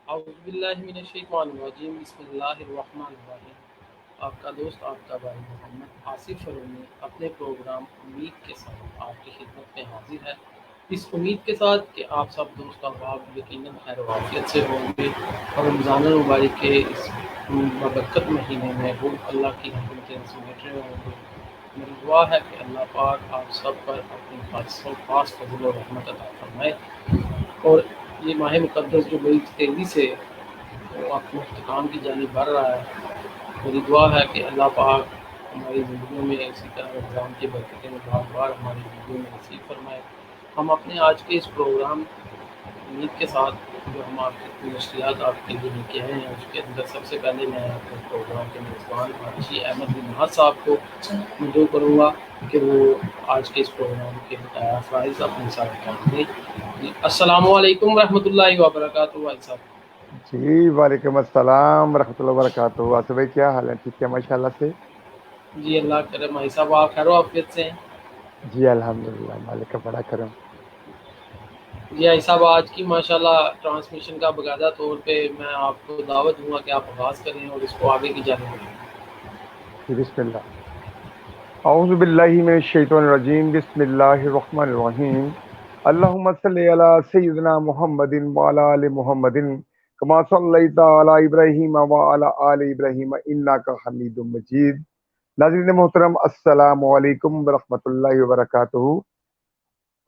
اعوذ باللہ من الشیطان الرجیم بسم اللہ الرحمن الرحیم۔ آپ کا دوست آپ کا بھائی محمد آصف فرونی اپنے پروگرام امید کے ساتھ آپ کی خدمت میں حاضر ہے، اس امید کے ساتھ کہ آپ سب دوست احباب یقیناً خیر و عافیت سے ہوں گے اور رمضان المبارک کے اس بابرکت مہینے میں وہ اللہ کی رحمتیں سمیٹ رہے ہوں گے۔ میری دعا ہے کہ اللہ پاک آپ سب پر اپنی خاص فضل و رحمت عطا فرمائے، اور یہ ماہ مقدس جو بڑی تیزی سے وقت اختتام کی جانب بڑھ رہا ہے، میری دعا ہے کہ اللہ پاک ہماری زندگیوں میں اسی طرح رمضان کی برکتیں بار بار ہماری زندگیوں میں نصیب فرمائے۔ ہم اپنے آج کے اس پروگرام امید کے ساتھ جو ہم آپ کی نشریات آپ کے لیے لے کے آئے ہیں، اس کے اندر سب سے پہلے میں اپنے پروگرام کے میزبان حاجی احمد بن ناز صاحب کو مدعو کروں گا کہ وہ آج کے اس پروگرام کے بتایا فرائض اپنے ساتھ کام دیں۔ جی السلام علیکم ورحمۃ اللہ وبرکاتہ بھائی صاحب۔ جی وعلیکم السلام ورحمۃ اللہ وبرکاتہ۔ آصف بھائی کیا حال ہے؟ ٹھیک ہے ماشاء اللہ سے۔ جی اللہ کرے بھائی صاحب آپ خیر و عافیت سے ہیں؟ جی الحمدللہ، مالک کا بڑا کرم۔ جی بھائی صاحب آج کی ماشاءاللہ ٹرانسمیشن کا باقاعدہ طور پہ میں آپ کو دعوت دوں گا کہ آپ آغاز کریں اور اس کو آگے کی جانب بڑھائیں۔ جی بسم اللہ، اعوذ باللہ من الشیطان الرجیم، بسم اللہ الرحمن الرحیم۔ اللہم صلی علی سیدنا محمد وعلی آل محمد کما صلیت علی ابراہیم وعلی آل ابراہیم انک حمید مجید۔ ناظرین محترم السلام علیکم ورحمۃ اللہ وبرکاتہ۔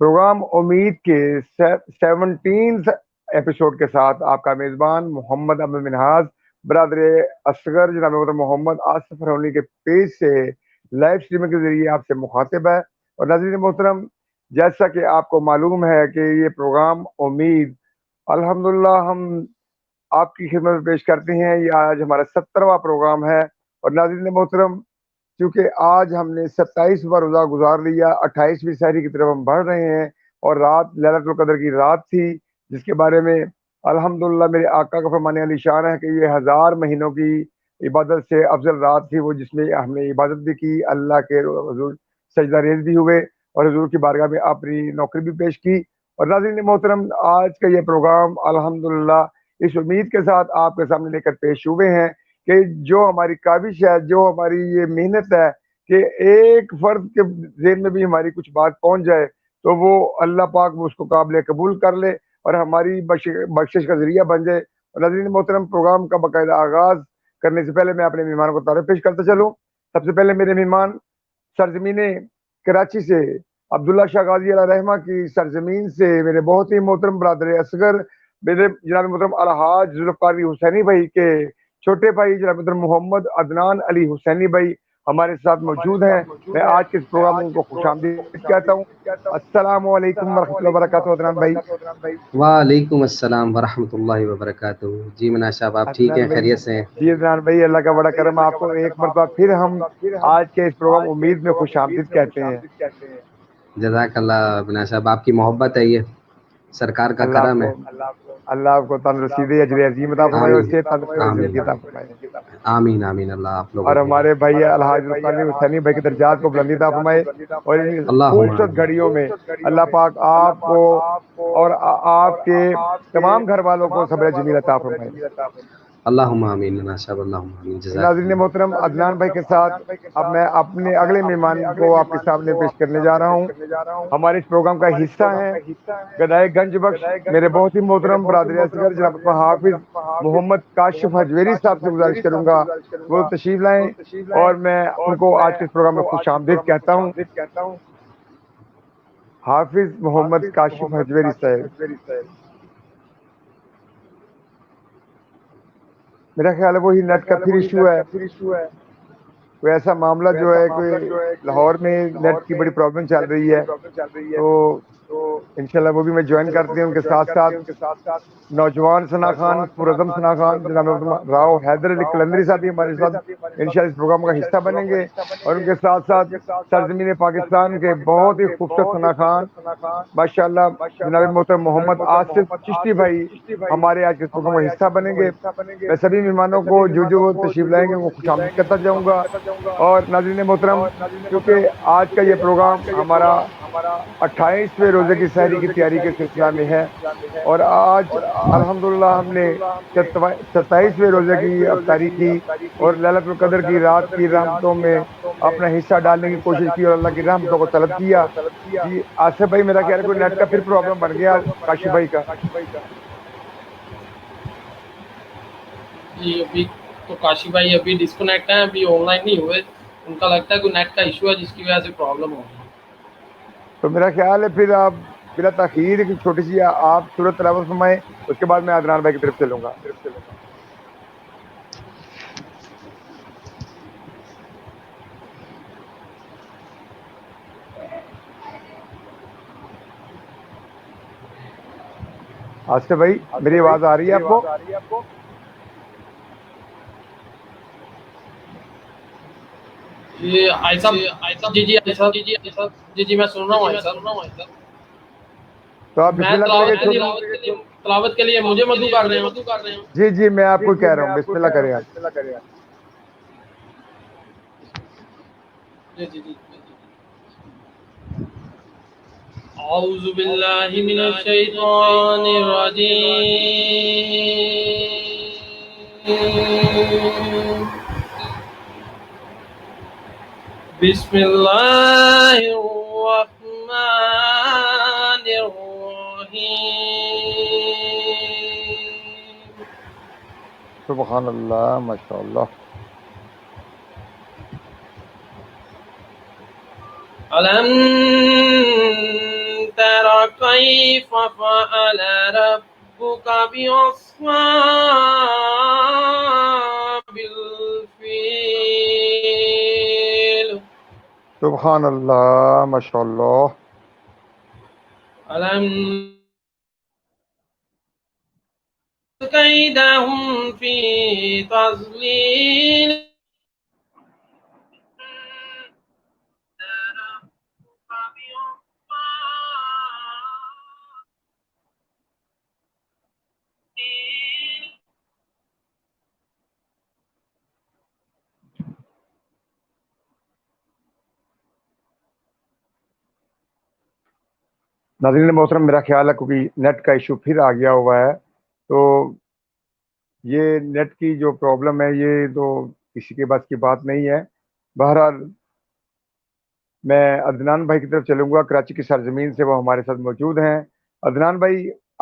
پروگرام امید کے 17 ایپیسوڈ کے ساتھ آپ کا میزبان محمد احمد منہاز برادر اصغر جناب محترم محمد آصف فرونی کے پیج سے لائیو اسٹریمنگ کے ذریعے آپ سے مخاطب ہے۔ اور ناظرین محترم، جیسا کہ آپ کو معلوم ہے کہ یہ پروگرام امید الحمدللہ ہم آپ کی خدمت میں پیش کرتے ہیں۔ یہ آج ہمارا 70واں پروگرام ہے۔ اور ناظرین محترم، کیونکہ آج ہم نے 27واں روزہ گزار لیا، 28ویں سحری کی طرف ہم بڑھ رہے ہیں، اور رات لیلۃ القدر کی رات تھی، جس کے بارے میں الحمدللہ میرے آقا کا فرمان علی شان ہے کہ یہ 1000 مہینوں کی عبادت سے افضل رات تھی، وہ جس میں ہم نے عبادت بھی کی، اللہ کے حضور سجدہ ریز بھی ہوئے اور حضور کی بارگاہ میں اپنی نوکری بھی پیش کی۔ اور ناظرین محترم، آج کا یہ پروگرام الحمدللہ اس امید کے ساتھ آپ کے سامنے لے کر پیش ہوئے ہیں کہ جو ہماری کاوش ہے، جو ہماری یہ محنت ہے کہ ایک فرد کے ذہن میں بھی ہماری کچھ بات پہنچ جائے تو وہ اللہ پاک اس کو قابل قبول کر لے اور ہماری بخشش کا ذریعہ بن جائے۔ اور ناظرین محترم، پروگرام کا باقاعدہ آغاز کرنے سے پہلے میں اپنے مہمان کو تعارف پیش کرتا چلوں۔ سب سے پہلے میرے مہمان سرزمین کراچی سے، عبداللہ شاہ غازی علیہ رحمہ کی سرزمین سے میرے بہت ہی محترم برادر اصغر، میرے جناب محترم الحاج ذوالفقار علی حسینی بھائی کے چھوٹے بھائی جناب محترم محمد عدنان علی حسینی بھائی ہمارے ساتھ موجود ہیں۔ میں آج کے اس پروگرام کو خوش آمدید کہتا ہوں۔ السلام علیکم ورحمۃ اللہ وبرکاتہ عدنان بھائی۔ وعلیکم السلام ورحمۃ اللہ وبرکاتہ۔ جی مناز صاحب، آپ ٹھیک ہیں؟ عدنان بھائی، خیریت سے ہیں؟ جی عدنان بھائی، اللہ کا بڑا کرم، آپ کو ایک مرتبہ پھر ہم آج کے اس پروگرام امید میں خوش آمدید کہتے ہیں۔ جزاک اللہ مناز صاحب، آپ کی محبت ہے، یہ سرکار کا اللہ آپ کرم ہے۔ کو اللہ آپ کو تندرستی دے، اجر عظیم عطا فرمائے اور صحت تندرستی والی زندگی عطا فرمائے۔ آمین آمین، اللہ آپ لوگوں اور کو ہمارے بھائی الحاج ذوالفقار علی حسینی بھائی کے درجات کو بلندی عطا فرمائے، اور ان اللہم خوبصورت آمین۔ گھڑیوں میں اللہ پاک آپ کو اور آپ کے تمام گھر والوں کو صبر جمیل عطا فرمائے۔ اللہم آمین مناز صاحب، اللہم آمین، جزاک ناظرین اللہ۔ محترم، عدنان بھائی کے ساتھ اب میں اپنے اگلے مہمان کو آپ کے سامنے پیش کرنے جا رہا ہوں۔ ہمارے اس پروگرام کا حصہ ہیں گدائے گنج بخش میرے بہت ہی محترم برادر اصغر جناب حافظ محمد کاشف حجویری صاحب سے گزارش کروں گا وہ تشریف لائیں، اور میں ان کو آج کے اس پروگرام میں خوش آمدید کہتا ہوں۔ حافظ محمد کاشف حجویری صاحب، میرا خیال ہے وہی نیٹ کا پھر ایشو ہے، کوئی ایسا معاملہ جو ہے، کوئی لاہور میں نیٹ کی بڑی پرابلم چل رہی ہے، تو انشاءاللہ وہ بھی میں جوائن کرتے ہیں۔ ان کے ساتھ ساتھ نوجوان ثنا خان، پرعزم ثنا خان، جناب راؤ حیدر علی قلندری صاحب بھی ہمارے ساتھ انشاءاللہ اس پروگرام کا حصہ بنیں گے، اور ان کے ساتھ ساتھ سرزمین پاکستان کے بہت ہی خوبصورت ثنا خان ماشاءاللہ جناب محترم محمد آصف چشتی بھائی ہمارے آج کے اس پروگرام کا حصہ بنیں گے۔ میں سبھی مہمانوں کو جو وہ تشریف لائیں گے وہ خوش آمدید کرتا جاؤں گا۔ اور ناظرین محترم، کیونکہ آج کا یہ پروگرام ہمارا 28ویں روزے کی سحری کی تیاری کے سلسلہ میں ہے، اور آج الحمدللہ ہم نے 27ویں روزے کی افطاری کی اور لیلۃ القدر کی رات کی رحمتوں میں اپنا حصہ ڈالنے کی کوشش کی اور اللہ کی رحمتوں کو طلب کیا۔ جی آصف بھائی، میرا خیال ہے کوئی نیٹ کا پھر پرابلم بن گیا کاشف بھائی کا۔ جی ابھی تو کاشی بھائی ابھی ڈسکنیکٹ ہیں، ابھی آن لائن نہیں ہوئے، ان کا لگتا ہے کوئی نیٹ کا ایشو ہے جس کی وجہ سے پرابلم ہو رہی ہے۔ تو میرا خیال ہے پھر آپ بلا تاخیر ایک چھوٹی سی آپ سورت تلاوت فرمائیں، اس کے بعد میں عدنان بھائی کی طرف چلوں گا۔ آصف بھائی میری آواز آ رہی ہے آپ کو؟ جی عائشہ، جی عائشہ، جی میں سن رہا ہوں عائشہ۔ تو آپ بسم میں اللہ کریں گے؟ تلاوت کے لیے مجھے مدعو کر رہے ہیں۔ جی جی میں آپ کو کہہ رہا ہوں، بسم اللہ کریں آپ۔ جی اعوذ باللہ من الشیطان الرجیم، بسم اللہ الرحمن الرحیم۔ سبحان اللہ، ماشاء اللہ۔ ألم تر كيف فعل ربك بأصحاب الفيل؟ سبحان اللہ، ماشاء اللہ۔ ألم كيدهم في تضليل؟ ناظرین محترم، میرا خیال ہے کیونکہ نیٹ کا ایشو پھر آ گیا ہوا ہے، تو یہ نیٹ کی جو پرابلم ہے یہ تو کسی کے بس کی بات نہیں ہے۔ بہرحال میں عدنان بھائی کی طرف چلوں گا، کراچی کی سرزمین سے وہ ہمارے ساتھ موجود ہیں۔ عدنان بھائی،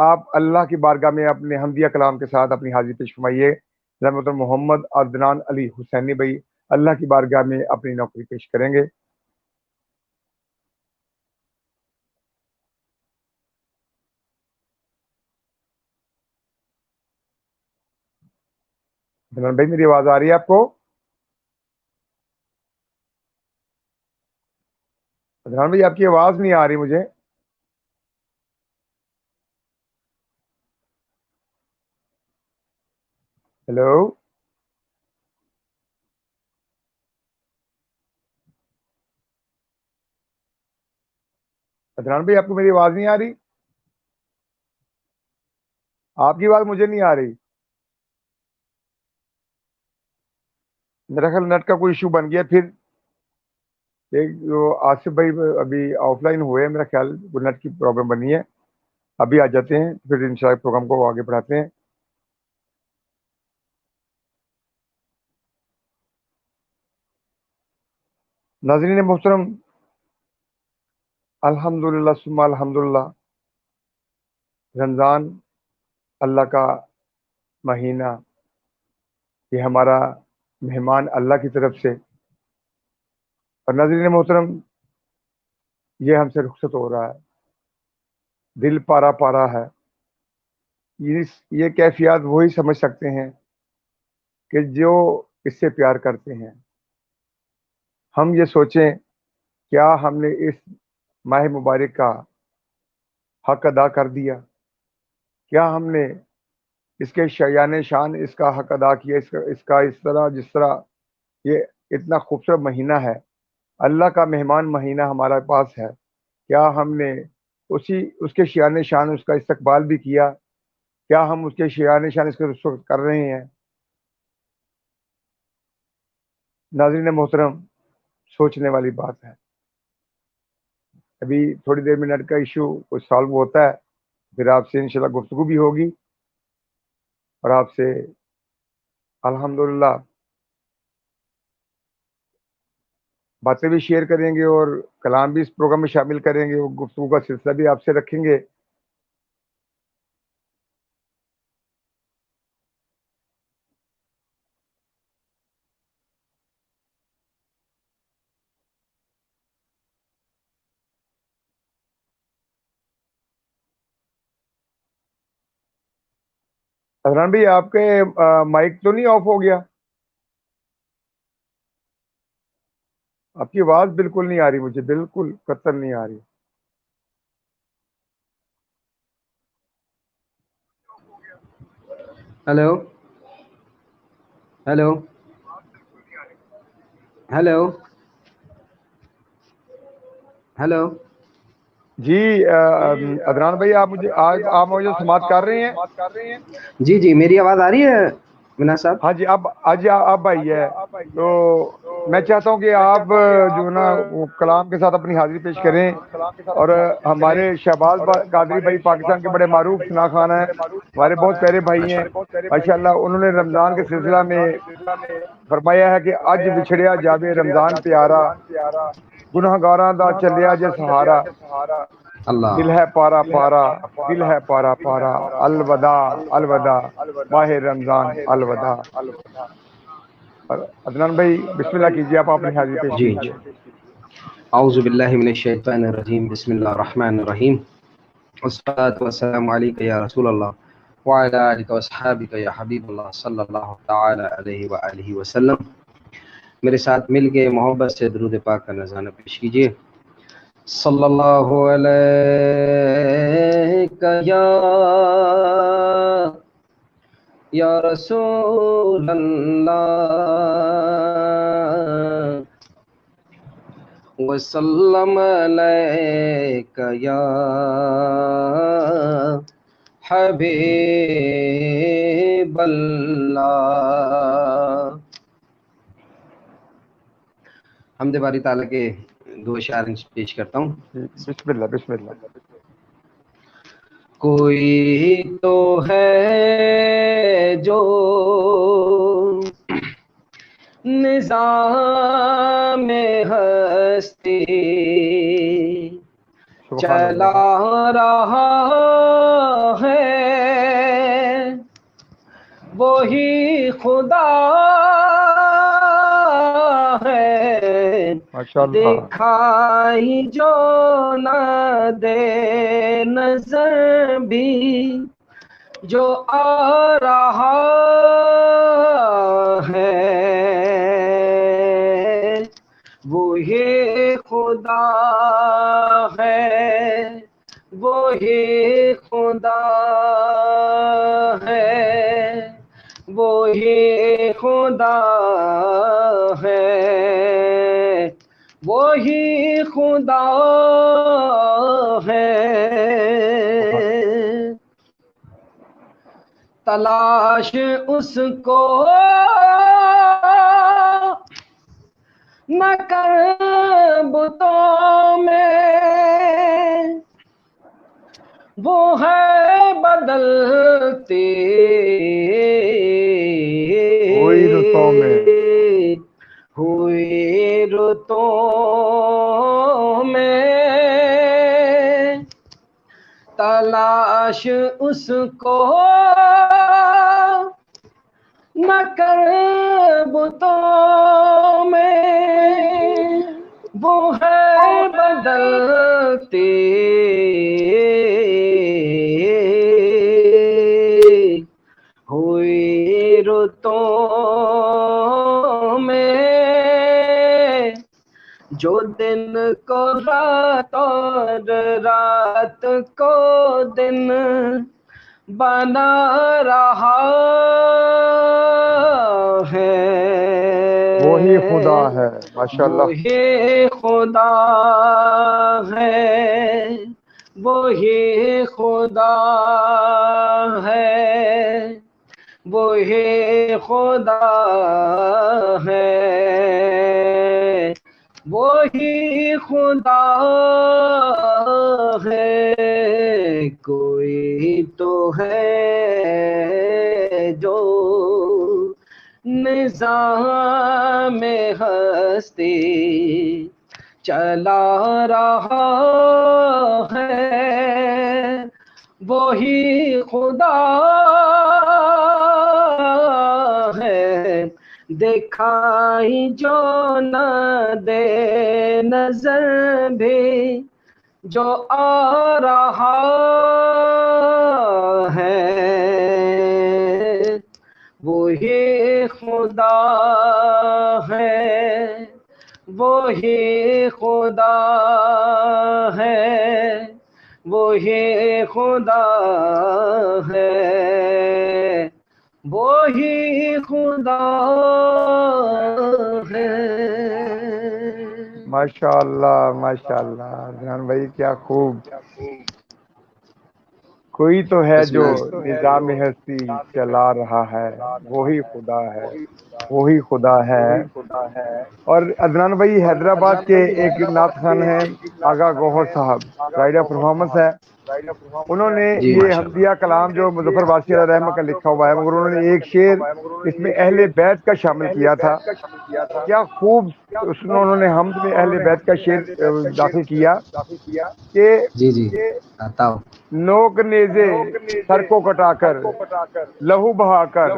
آپ اللہ کی بارگاہ میں اپنے حمدیہ کلام کے ساتھ اپنی حاضری پیش فرمائیے۔ جناب محمد عدنان علی حسینی بھائی اللہ کی بارگاہ میں اپنی نوکری پیش کریں گے۔ عدنان بھائی میری آواز آ رہی ہے آپ کو؟ عدنان بھائی آپ کی آواز نہیں آ رہی مجھے۔ ہیلو عدنان بھائی، آپ کو میری آواز نہیں آ رہی؟ آپ کی آواز مجھے نہیں آ رہی۔ میرا خیال نیٹ کا کوئی ایشو بن گیا پھر۔ ایک جو آصف بھائی ابھی آف لائن ہوئے ہیں، میرا خیال وہ نیٹ کی پرابلم بنی ہے، ابھی آ جاتے ہیں پھر انشاءاللہ پروگرام کو آگے بڑھاتے ہیں۔ ناظرین محترم، الحمدللہ ثم الحمدللہ، رمضان اللہ کا مہینہ، یہ ہمارا مہمان اللہ کی طرف سے، اور ناظرین محترم یہ ہم سے رخصت ہو رہا ہے، دل پارا پارا ہے۔ یہ کیفیات وہی سمجھ سکتے ہیں کہ جو اس سے پیار کرتے ہیں۔ ہم یہ سوچیں کیا ہم نے اس ماہ مبارک کا حق ادا کر دیا؟ کیا ہم نے اس کے شایان شان اس کا حق ادا کیا؟ اس کا اس طرح جس طرح یہ اتنا خوبصورت مہینہ ہے، اللہ کا مہمان مہینہ ہمارے پاس ہے، کیا ہم نے اس کے شایان شان اس کا استقبال بھی کیا؟ کیا ہم اس کے شایان شان اس کے رسوخ کر رہے ہیں؟ ناظرین محترم، سوچنے والی بات ہے۔ ابھی تھوڑی دیر میں نیٹ کا ایشو کچھ سالو ہوتا ہے، پھر آپ سے انشاءاللہ گفتگو بھی ہوگی اور آپ سے الحمدللہ باتیں بھی شیئر کریں گے اور کلام بھی اس پروگرام میں شامل کریں گے، وہ گفتگو کا سلسلہ بھی آپ سے رکھیں گے۔ حضران بھائی آپ کے مائک تو نہیں آف ہو گیا؟ آپ کی آواز بالکل نہیں آ رہی، مجھے بالکل قطن نہیں آ رہی۔ ہیلو ہیلو ہیلو ہیلو جی عدنان بھائی آپ مجھے سماعت کر رہے ہیں؟ جی جی، میری آواز آ رہی ہے مناش صاحب؟ ہاں جی، اب آئی ہے۔ تو میں چاہتا ہوں کہ آپ جو ہے نا وہ کلام کے ساتھ اپنی حاضری پیش کریں، اور ہمارے شہباز قادری بھائی پاکستان کے بڑے معروف ثنا خان ہیں، ہمارے بہت پیارے بھائی ہیں ماشاءاللہ۔ انہوں نے رمضان کے سلسلہ میں فرمایا ہے کہ اج بچھڑیا جاوے رمضان پیارا، گناہ گاراں دا چلیا جے سہارا، اللہ دل ہے پارا پارا، دل ہے پارا پارا، الوداع الوداع ماہ رمضان الوداع۔ اور عدنان بھائی بسم اللہ کیجیے، آپ اپنی حاضری پیش جی کیجیے۔ جی، اعوذ باللہ من الشیطان الرجیم، بسم اللہ الرحمن الرحیم، والصلاة والسلام علیک یا رسول اللہ وعلی آلک واصحابک یا حبیب اللہ صلی اللہ تعالی علیہ وآلہ وسلم۔ میرے ساتھ مل کے محبت سے درود پاک کا نذرانہ پیش کیجیے۔ صلی اللہ علیہ یا رسول اللہ، وسلم علیک یا حبیب اللہ۔ حمد باری تعالیٰ کے دو اشعار پیش کرتا ہوں۔ بسم اللہ بسم اللہ۔ کوئی تو ہے جو نظام ہستی سبحان چلا اللہ۔ رہا ہے، وہی خدا ہے، ماشاءاللہ دکھائی جو نہ دے نظر بھی جو آ رہا ہے، وہی خدا ہے، وہی خدا ہے، وہی خدا ہے، وہی خدا ہے۔ تلاش اس کو نہ کر بتوں میں، وہ ہے بدلتی ہوئی رتوں میں، ہوئی رتوں میں۔ تلاش اس کو نہ کر بتوں میں، وہ ہے بدلتی ہوئی رتوں میں، جو دن کو رات اور رات کو دن بنا رہا ہے، وہی خدا ہے ماشاءاللہ۔ وہی خدا ہے، وہی خدا ہے، وہی خدا ہے، وہی خدا ہے، کوئی تو ہے جو نظام ہستی چلا رہا ہے، وہی خدا ہے، دکھائی جو نہ دے نظر بھی جو آ رہا ہے، وہی خدا ہے، وہی خدا ہے، وہی خدا ہے، وہی خدا ہے۔ ماشاء اللہ ماشاء اللہ عدنان بھائی، کیا خوب۔ کوئی تو ہے بسم جو اللہ۔ نظام ہستی چلا رہا ہے، وہی خدا ہے، وہی خدا ہے۔ اور عدنان بھائی حیدرآباد کے ایک نعت خان ہیں آغا گوہر صاحب، رائڈر پرفارمنس ہے، انہوں نے جی یہ ماشاء اللہ۔ حمدیہ کلام جو مظفر واسطی علیہ رحمہ کا لکھا ہوا ہے، مگر انہوں نے ایک شعر اس میں اہل بیت کا شامل کیا تھا۔ کیا خوب انہوں نے حمد میں اہل بیت کا شعر داخل کیا کہ جی جی آتا ہوں۔ نوک نیزے سر کو کٹا کر لہو بہا کر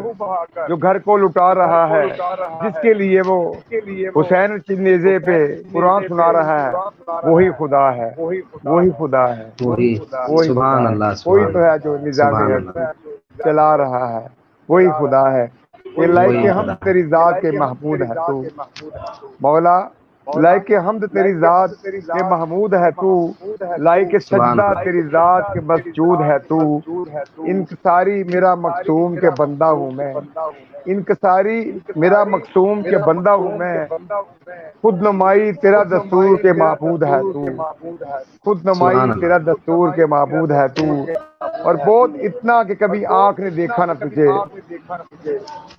جو گھر کو لٹا رہا ہے، جس کے لیے وہ حسین کی نیزے پہ قرآن سنا رہا ہے، وہی خدا ہے، وہی خدا ہے، وہی وہی سبحان خدا ہے۔ اللہ، کوئی سبحان تو ہے جو نظام سبحان ہستی اللہ، چلا رہا ہے، وہی خدا ہے۔ یہ لائق وہی ہم خدا تیری ذات کے محمود ہے تو، مولا لائق حمد تیری ذات کے محمود ہے تو، لائق سبحان سجدہ اللہ۔ تیری ذات کے مسجود ہے تو، انکساری میرا مقصوم کے بندہ ہوں میں، انکساری میرا مقصوم کے بندہ ہوں میں، خود نمائی تیرا دستور کے معبود ہے تو، خود نمائی سبحان اللہ۔ تیرا دستور کے معبود ہے تو۔ اور بہت اتنا کہ کبھی آنکھ نے دیکھا نہ تجھے،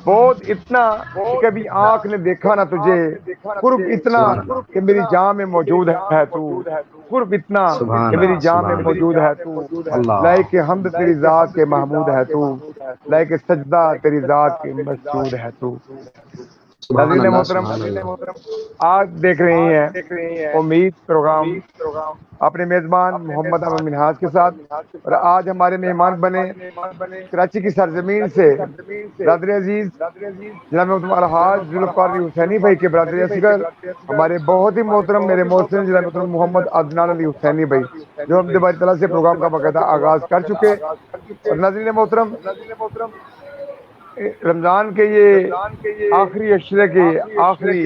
بہت اتنا کہ کبھی آنکھ نے دیکھا نہ تجھے، قرب اتنا سبحان اللہ۔ کہ میری جان میں موجود ہے تو، قرب اتنا سبحان کہ میری اللہ، جان میں سبحان موجود اللہ۔ ہے تو، اللہ، لائق حمد تیری ذات کے محمود ہے تو، لائق سجدہ تیری ذات کے مسجود ہے تو۔ سبحان ناظرین اللہ، محترم، سبحان اللہ۔ آج دیکھ رہے ہیں امید پروگرام اپنے میزبان محمد امن منہاج کے ساتھ، اور آج ہمارے مہمان بنے کراچی کی سرزمین سے برادر عزیز جناب محترم الحاج ذوالفقار علی حسینی بھائی کے برادر اصغر، ہمارے بہت ہی محترم میرے محسن جناب محترم محمد عدنان علی حسینی بھائی، جو ہم باری تعالیٰ سے پروگرام کا باقاعدہ آغاز کر چکے۔ اور ناظرین محترم، رمضان کے یہ آخری عشرے کے آخری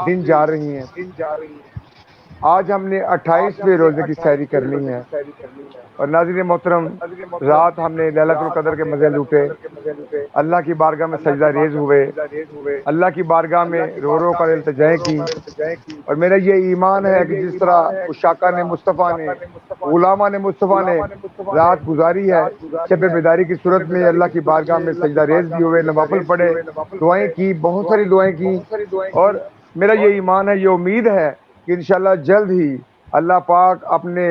دن جا رہی ہیں۔ آج ہم نے 28ویں روزے کی سحری کرنی ہے، اور ناظرین محترم رات ہم نے لیلۃ القدر کے مزے لوٹے، اللہ کی بارگاہ میں سجدہ ریز ہوئے، اللہ کی بارگاہ میں رو رو کر التجائیں کی۔ اور میرا یہ ایمان ہے کہ جس طرح عشاقہ نے مصطفیٰ نے، غلامہ نے مصطفیٰ نے رات گزاری ہے، شب بیداری کی صورت میں اللہ کی بارگاہ میں سجدہ ریز بھی ہوئے، نوافل پڑھے، دعائیں کی، بہت ساری دعائیں کی۔ اور میرا یہ ایمان ہے، یہ امید ہے کہ انشاءاللہ جلد ہی اللہ پاک اپنے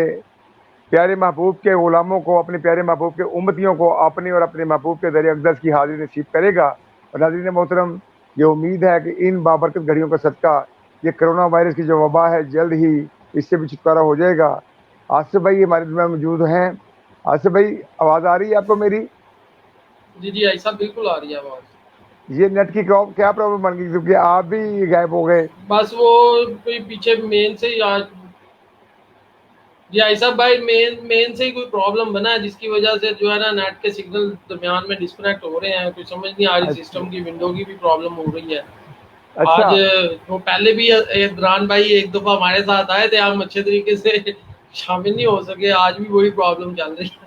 پیارے محبوب کے غلاموں کو، اپنے پیارے محبوب کے امتیوں کو اپنے اور اپنے محبوب کے در اقدس کی حاضری نصیب کرے گا۔ اور ناظرین محترم، یہ امید ہے کہ ان بابرکت گھڑیوں کا صدقہ یہ کرونا وائرس کی جو وبا ہے جلد ہی اس سے بھی چھٹکارا ہو جائے گا۔ آصف بھائی ہمارے درمیان موجود ہیں۔ آصف بھائی آواز آ رہی ہے آپ کو میری؟ جی جی ایسا بالکل آ رہی ہے آواز۔ یہ نیٹ کی کیا پرابلم بن گئی کیونکہ آپ بھی غائب ہو گئے؟ بس وہ کوئی پیچھے مین سے ہی آج جی ایسا بھائی مین سے ہی کوئی پرابلم بنا ہے، جس کی وجہ سے جو ہے نا نیٹ کے سگنل درمیان میں ڈسکنیکٹ ہو رہے ہیں، کوئی سمجھ نہیں آ رہی، سسٹم کی ونڈو کی بھی پرابلم ہو رہی ہے۔ اچھا، آج وہ پہلے بھی عمران بھائی ایک دفعہ ہمارے ساتھ آئے تھے، ہم اچھے طریقے سے شامل نہیں ہو سکے، آج بھی وہی پرابلم چل رہی ہے۔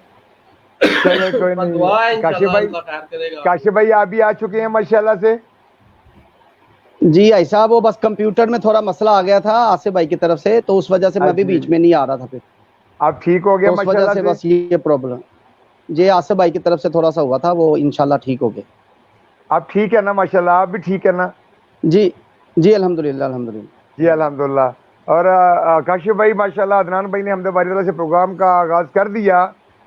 چلے کوئی بس نہیں۔ دعا ہے کاشف انشاءاللہ بھائی، اللہ خیر کرے گا۔ کاشف بھائی آپ بھی آ چکے ہیں ماشاءاللہ سے؟ جی ایسا وہ بس کمپیوٹر میں تھوڑا مسئلہ آ گیا تھا آصف بھائی کی طرف سے، تو اس وجہ سے میں بھی بیچ میں نہیں آ رہا تھا، پھر آپ ٹھیک ہو گیا تو اس وجہ ماشاءاللہ سے سے؟ بس یہ پرابلم جی آصف بھائی کی طرف سے تھوڑا سا ہوا تھا، وہ انشاءاللہ ٹھیک ہو گئے۔ آپ ٹھیک ہے نا ماشاءاللہ؟ آپ بھی ٹھیک ہے نا؟ جی جی الحمدللہ الحمدللہ۔ جی الحمدللہ۔ اور کاشف بھائی ماشاءاللہ عدنان بھائی نے حمد باری تعالیٰ سے پروگرام کا آغاز کر دیا،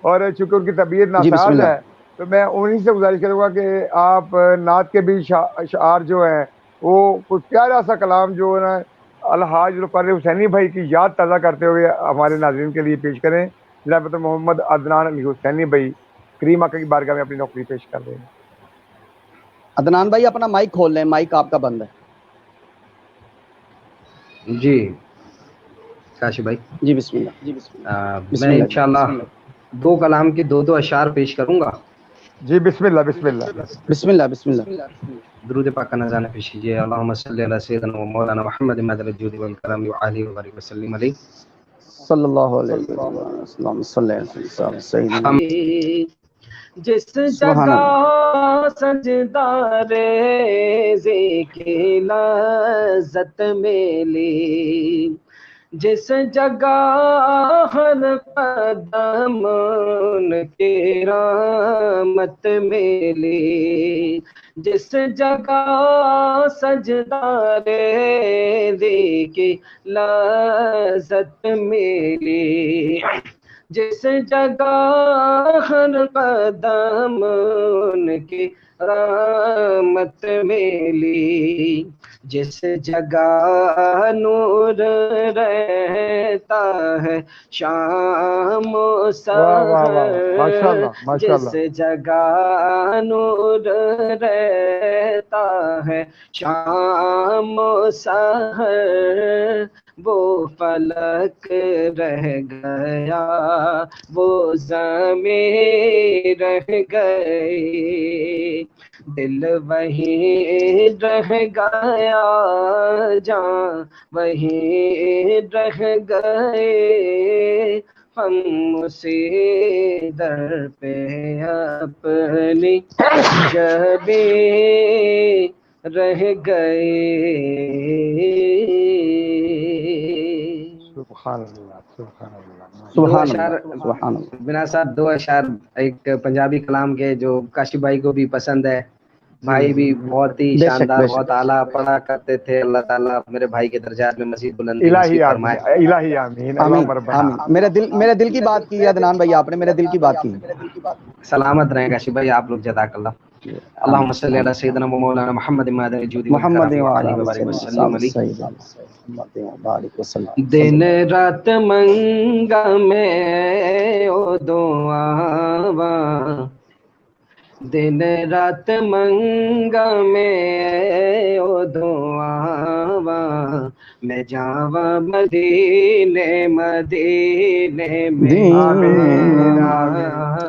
اور چونکہ ان کی طبیعت جی بسم ناساز اللہ. ہے تو میں انہی سے گزارش کروں گا کہ آپ نعت کے بھی اشعار جو ہیں وہ کوئی پیارا سا کلام جو ہے نا الحاج القاری حسینی بھائی کی یاد تازہ کرتے ہوئے ہمارے ناظرین کے لیے پیش کریں. جناب محمد عدنان علی حسینی بھائی کریم آقا کی بارگاہ میں اپنی نوکری پیش کر رہے ہیں. عدنان بھائی اپنا مائک کھول لیں، مائک آپ کا بند ہے. جی کاشف بھائی، جی بسم اللہ. بسم میں اللہ. انشاءاللہ دو کلام کے دو اشعار پیش کروں گا. جی بسم اللہ بسم اللہ. بسم اللہ. بسم اللہ. درود پاک کا نذرانہ پیش کیجیے. اللہم صلی علی سیدنا و مولانا محمد مدد الجود والکرم وعلیہ وبارک وسلم علیہ. صلی اللہ علیہ وسلم. صلی اللہ علیہ وسلم. جس سبحان جگہ سجدہ ریزی کی لذت ملی، جس جگہ ہر قدم ان کی رحمت ملی، جس جگہ سجدہ ریزی کی لذت ملی، جس جگہ ہر قدم ان کی رحمت ملی، جس جگہ نور رہتا ہے شام و سحر، جس جگہ نور رہتا ہے شام و سحر، وہ فلک رہ گیا وہ زمین رہ گئی، دل وہیں رہ گیا جان وہیں رہ گئے، ہم اسی در پہ اپنی جبیں رہ گئے. سبحان اللہ سبحان اللہ. دو اشعار بنا صاحب، دو اشعار ایک پنجابی کلام کے جو کاشف بھائی کو بھی پسند ہے، بھائی بھی بہت ہی شاندار بہت اعلیٰ پڑھا کرتے تھے. اللہ تعالیٰ میرے بھائی کے درجات میں مزید بلندی نصیب فرمائے. الہی آمین اللہم ربنا. آمین. میرے دل کی بات کی ہے عدنان بھائی، آپ نے میرے دل کی بات کی. سلامت رہیں کاشف بھائی آپ لوگ، جزاک اللہ. اللہم صلی علی سیدنا و مولانا محمد مدد الجود والکرم وعلیہ وبارک وسلم علیہ. دن رات منگا میں او دعا، دن رات منگا میں او دعا، میں جاوا مدینے مدینے میں،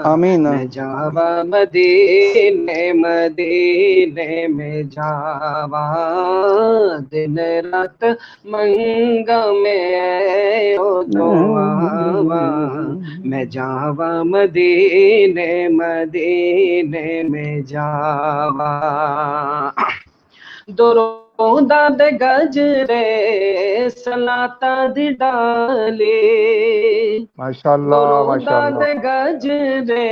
آمین. میں جاوا مدینے مدینے میں جاوا، دن رات منگا میں او دعا، میں جاوا مدینے مدینے میں جاوا، دروداں دے گجرے صلاتاں دی ڈالی، دروداں دے گجرے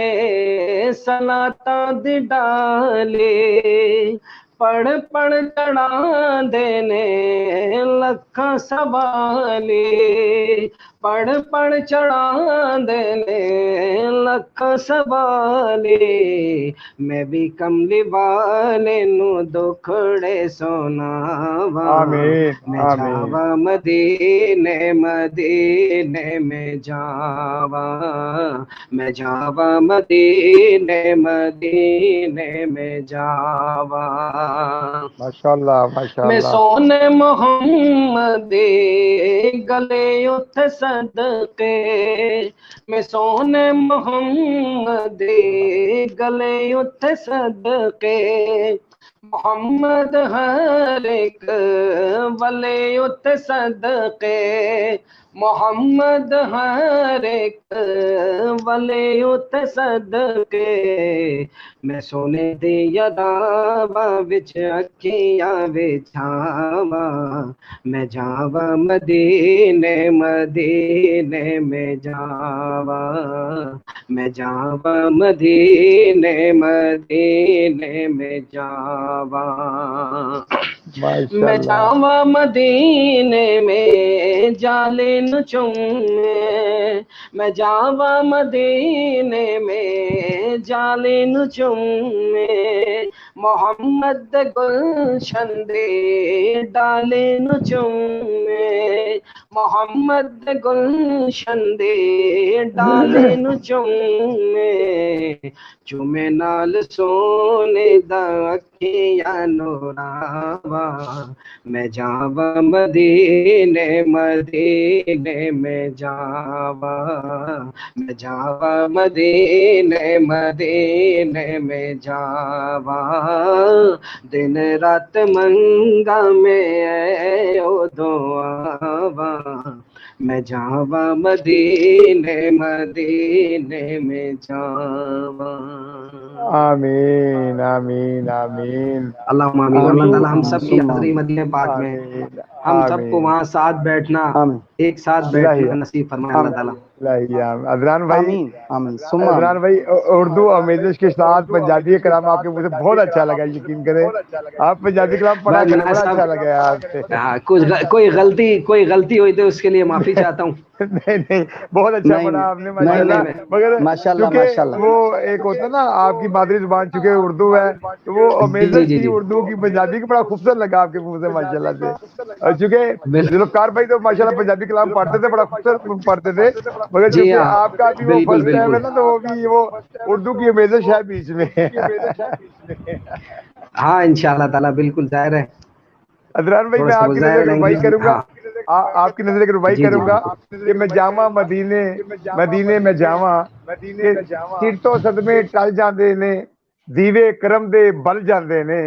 صلاتاں دی ڈالی، پڑھ پڑھ چڑھا دینے لکھاں سوالی، پڑھ پڑھ چڑھا دینے لکھاں سوالی، میں بھی کملی والے نو دکھڑے سناواں، میں جاوا مدینے مدینے میں جاوا، میں جاوا مدینے مدینے میں جاوا. میں سونے محمد گلے اتھے صدقے، میں سونے محمد گلے اتھے صدقے، محمد ہر ایک ولے اتھے صدقے، محمد ہر ایک ولے اتھے صدقے، میں سونے دیا داوا وچ اکھیاں وچھاواں، میں جاوا مدینے مدینے میں جاوا، میں جاوا مدینے مدینے میں جاوا. ماشاء میں اللہ جاواں مدینے میں جالین چومے، میں جاواں مدینے میں جالین چومے، محمد دے گلشن دے ڈالین چومے، محمد دے گلشن دے ڈالین چومے، چومے نال سونے دا اکھیاں نوراواں، میں جاواں مدینے مدینے میں جاواں، میں جاواں مدینے مدینے میں جاواں، دن رات منگا میں اے او دعاواں، میں جاواں مدینے مدینے میں جاواں۔ آمین آمین آمین اللہم آمین۔ اللہ آمین تعالیٰ ہم آمین سب کی ثم حضری آمین مدینہ پاک میں آمین ہم سب کو آمین وہاں ساتھ بیٹھنا، آمین ایک ساتھ الہی بیٹھنا نصیب فرمائے اللہ تعالیٰ۔ الہی عدنان بھائی، آمین آمین ثم آمین۔ عدنان بھائی اردو آمیزش کے ساتھ پنجابی کلام آپ کے مجھے بہت اچھا لگا، یقین کریں آپ پنجابی کلام پڑھا کریں، میں بڑا سب اچھا لگا آپ سے۔ ہاں، کوئی غلطی ہوئی تو اس کے لیے معافی چاہتا ہوں۔ نہیں نہیں بہت اچھا نہیں پڑھا آپ نے نہیں ماشاءاللہ، نہیں مگر ماشاء اللہ چونکہ ماشاء اللہ۔ وہ ایک ہوتا ہے نا آپ کی مادری زبان چونکہ اردو ہے تو وہ جی جی امیزش جی تھی جی اردو کی پنجابی کی، بڑا خوبصورت لگا آپ کے منہ سے ماشاءاللہ سے۔ اور چونکہ بالکل ذوالفقار بھائی تو ماشاءاللہ پنجابی کلام پڑھتے تھے، بڑا خوبصورت پڑھتے تھے، مگر جی چونکہ ہاں، آپ کا بھی وہ بالکل فرسٹ ٹائم بالکل۔ ہے نا تو وہ بھی وہ اردو کی امیزش ہے بیچ میں۔ ہاں انشاءاللہ تعالیٰ بالکل ظاہر ہے، عدنان بھائی تھوڑا میں سا آپ وہ کی نظر ظاہر کی ربائی لینگویج کروں گا، ہاں آپ کی نظر کی ربائی جی جی کروں گا بالکل۔ کہ میں جامع مدینے میں جاواں کہ سر تو صدمے ٹل جاندے نے، دیوے کرم دے بل جاندے نے،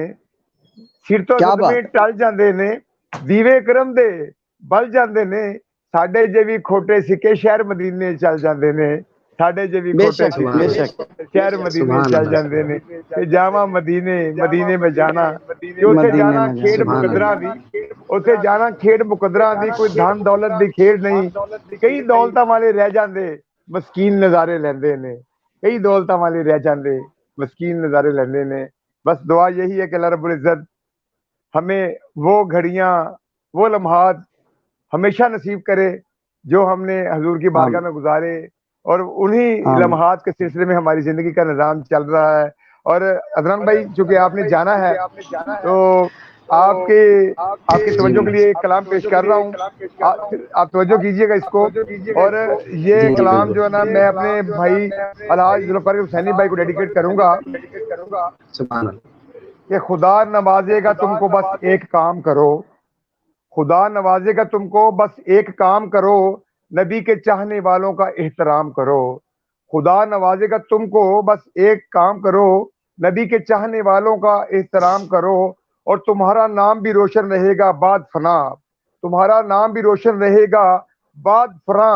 سر تو کیا صدمے بات ہے، ٹل جاندے نے، دیوے کرم دے بل جاندے نے، ساڈے جے وی کھوٹے سکے شہر مدینے چل جاندے نے، ساڈے جے وی بے کھوٹے شک سبحان سکے بے اللہ، شک شہر مدینے سبحان چل اللہ، جاندے نے، کہ جاواں مدینے میں جانا کہ اتھے مدینے جانا میں کھیڈ جانا۔ سبحان مقدراں اللہ، دی، اتھے جانا کھیڈ مقدراں دی، کوئی دھن دولت دی کھیڈ نہیں، کئی دولتاں والے رہ جاندے مسکین نظارے لیندے نے، کئی دولتاں والے رہ جاندے مسکین نظارے لیندے نے۔ بس دعا یہی ہے کہ اللہ رب العزت ہمیں وہ گھڑیاں وہ لمحات ہمیشہ نصیب کرے جو ہم نے حضور کی بارگاہ آمین میں گزارے، اور انہی آمین لمحات کے سلسلے میں ہماری زندگی کا نظام چل رہا ہے۔ اور عدنان بھائی چونکہ آپ نے جانا ہے تو آپ کی جی توجہ کے لیے ایک کلام پیش کر رہا ہوں، آپ توجہ کیجئے گا اس کو، اور یہ جی جی کلام بالکل، جو ہے نا میں اپنے بھائی الحاج ذوالفقار حسینی بھائی کو ڈیڈیکیٹ کروں گا سبحان اللہ، کہ خدا نوازے گا تم کو بس ایک کام کرو، خدا نوازے گا تم کو بس ایک کام کرو، نبی کے چاہنے والوں کا احترام کرو، خدا نوازے گا تم کو بس ایک کام کرو، نبی کے چاہنے والوں کا احترام کرو، اور تمہارا نام بھی روشن رہے گا بعد فنا، تمہارا نام بھی روشن رہے گا بعد فنا،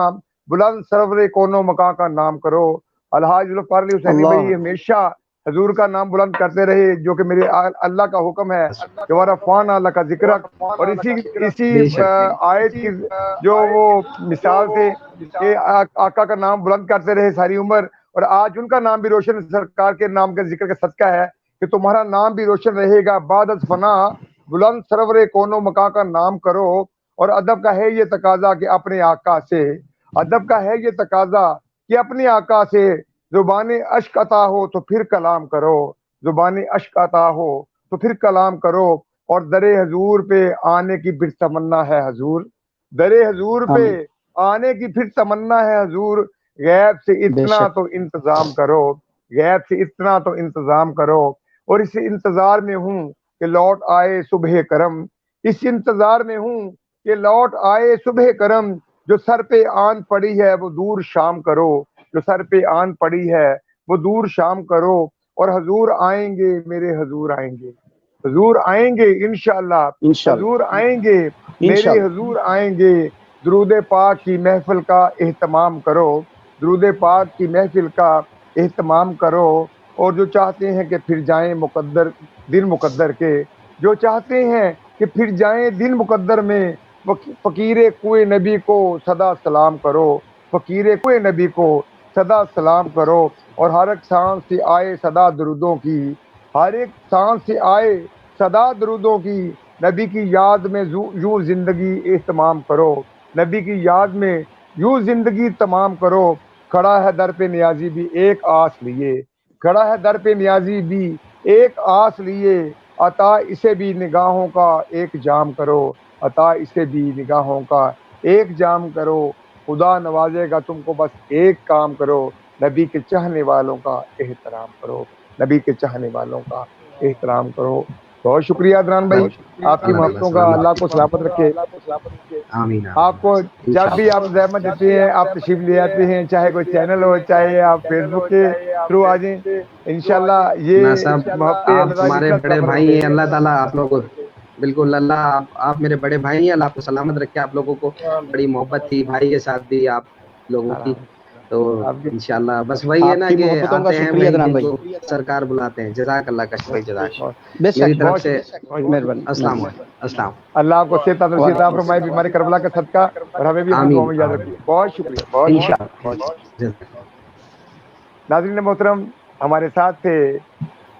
بلند سرور کونو مکان کا نام کرو۔ الحاج ذوالفقار علی حسینی اللہ بھائی ہمیشہ حضور کا نام بلند کرتے رہے، جو کہ میرے اللہ کا حکم ہے کہ ورفعنا اللہ کا ذکر، اور اسی بے شک آیت کی جو وہ مثال تھے کہ آقا کا نام بلند کرتے رہے ساری عمر، اور آج ان کا نام بھی روشن سرکار کے نام کے ذکر کا صدقہ ہے کہ تمہارا نام بھی روشن رہے گا بعد از فنا، بلند سرور کونو مکان کا نام کرو۔ اور ادب کا ہے یہ تقاضا کہ اپنے آقا سے، ادب کا ہے یہ تقاضا کہ اپنے آقا سے زبان اشک عطا ہو تو پھر کلام کرو، زبان اشک عطا ہو تو پھر کلام کرو، اور در حضور پہ آنے کی پھر تمنا ہے حضور، در حضور پہ آمین آنے کی پھر تمنا ہے حضور، غیب سے بے اتنا شک تو انتظام کرو، غیب سے اتنا تو انتظام کرو، اور اس انتظار میں ہوں کہ لوٹ آئے صبح کرم، اس انتظار میں ہوں کہ لوٹ آئے صبح کرم، جو سر پہ آن پڑی ہے وہ دور شام کرو، جو سر پہ آن پڑی ہے وہ دور شام کرو، اور حضور آئیں گے میرے حضور آئیں گے، حضور آئیں گے انشاءاللہ، حضور انشاءاللہ آئیں گے میرے انشاءاللہ حضور آئیں گے۔ درود پاک کی محفل کا اہتمام کرو، درود پاک کی محفل کا اہتمام کرو، اور جو چاہتے ہیں کہ پھر جائیں مقدر دن مقدر کے، جو چاہتے ہیں کہ پھر جائیں دن مقدر میں، فقیر کوئے نبی کو صدا سلام کرو، فقیر کوئے نبی کو صدا سلام کرو، اور ہر ایک سانس سے آئے صدا درودوں کی، ہر ایک سانس سے آئے صدا درودوں کی، نبی کی یاد میں یوں زندگی اہتمام کرو، نبی کی یاد میں یوں زندگی تمام کرو، کھڑا ہے در پہ نیازی بھی ایک آس لیے، کھڑا ہے در پہ نیازی بھی ایک آس لیے، عطا اسے بھی نگاہوں کا ایک جام کرو، عطا اسے بھی نگاہوں کا ایک جام کرو، خدا نوازے گا تم کو بس ایک کام کرو، نبی کے چاہنے والوں کا احترام کرو، نبی کے چاہنے والوں کا احترام کرو۔ بہت شکریہ عدنان بھائی، آپ کی اللہ تعالیٰ محبتوں کا سلامت اللہ کو رکھے۔ سلامت رکھے۔ آمین آپ کو آمین جب بھی آپ انشاءاللہ۔ زحمت دیتے ہیں آپ تشریف لے آتے ہیں، چاہے کوئی چینل ہو چاہے آپ فیس بک کے تھرو آ جائیں، انشاءاللہ نا یہ صاحب محبتیں آپ اللہ تعالیٰ ہمارے اس کا بڑے سفر بھائی رکھے۔ ہیں، اللہ تعالیٰ آپ لوگوں کو بالکل اللہ آپ میرے بڑے بھائی ہیں، اللہ آپ کو سلامت رکھے۔ آپ لوگوں کو بڑی محبت تھی بھائی کے ساتھ بھی آپ لوگوں کی، تو آپ کی انشاءاللہ بس وہی ہے آپ نا کی کہ محبتوں کا آتے ہیں شکریہ وہی عدنان جن بھائی، کو سرکار بلاتے ہیں۔ جزاک اللہ کشف بھائی، جزاک اللہ۔ بے میری شک طرف بہت سے مہربانی السلام مہربانی۔ علیکم، السلام۔ اللہ آپ کو صحت تندرستی عطا فرمائے، بیماری کربلا کا صدقہ، اور ہمیں بھی اپنی آمین دعاؤں میں یاد آمین رکھیے۔ بہت شکریہ، بہت شکریہ، انشاءاللہ بہت شکریہ۔ جزاک اللہ۔ ناظرین محترم، ہمارے ساتھ تھے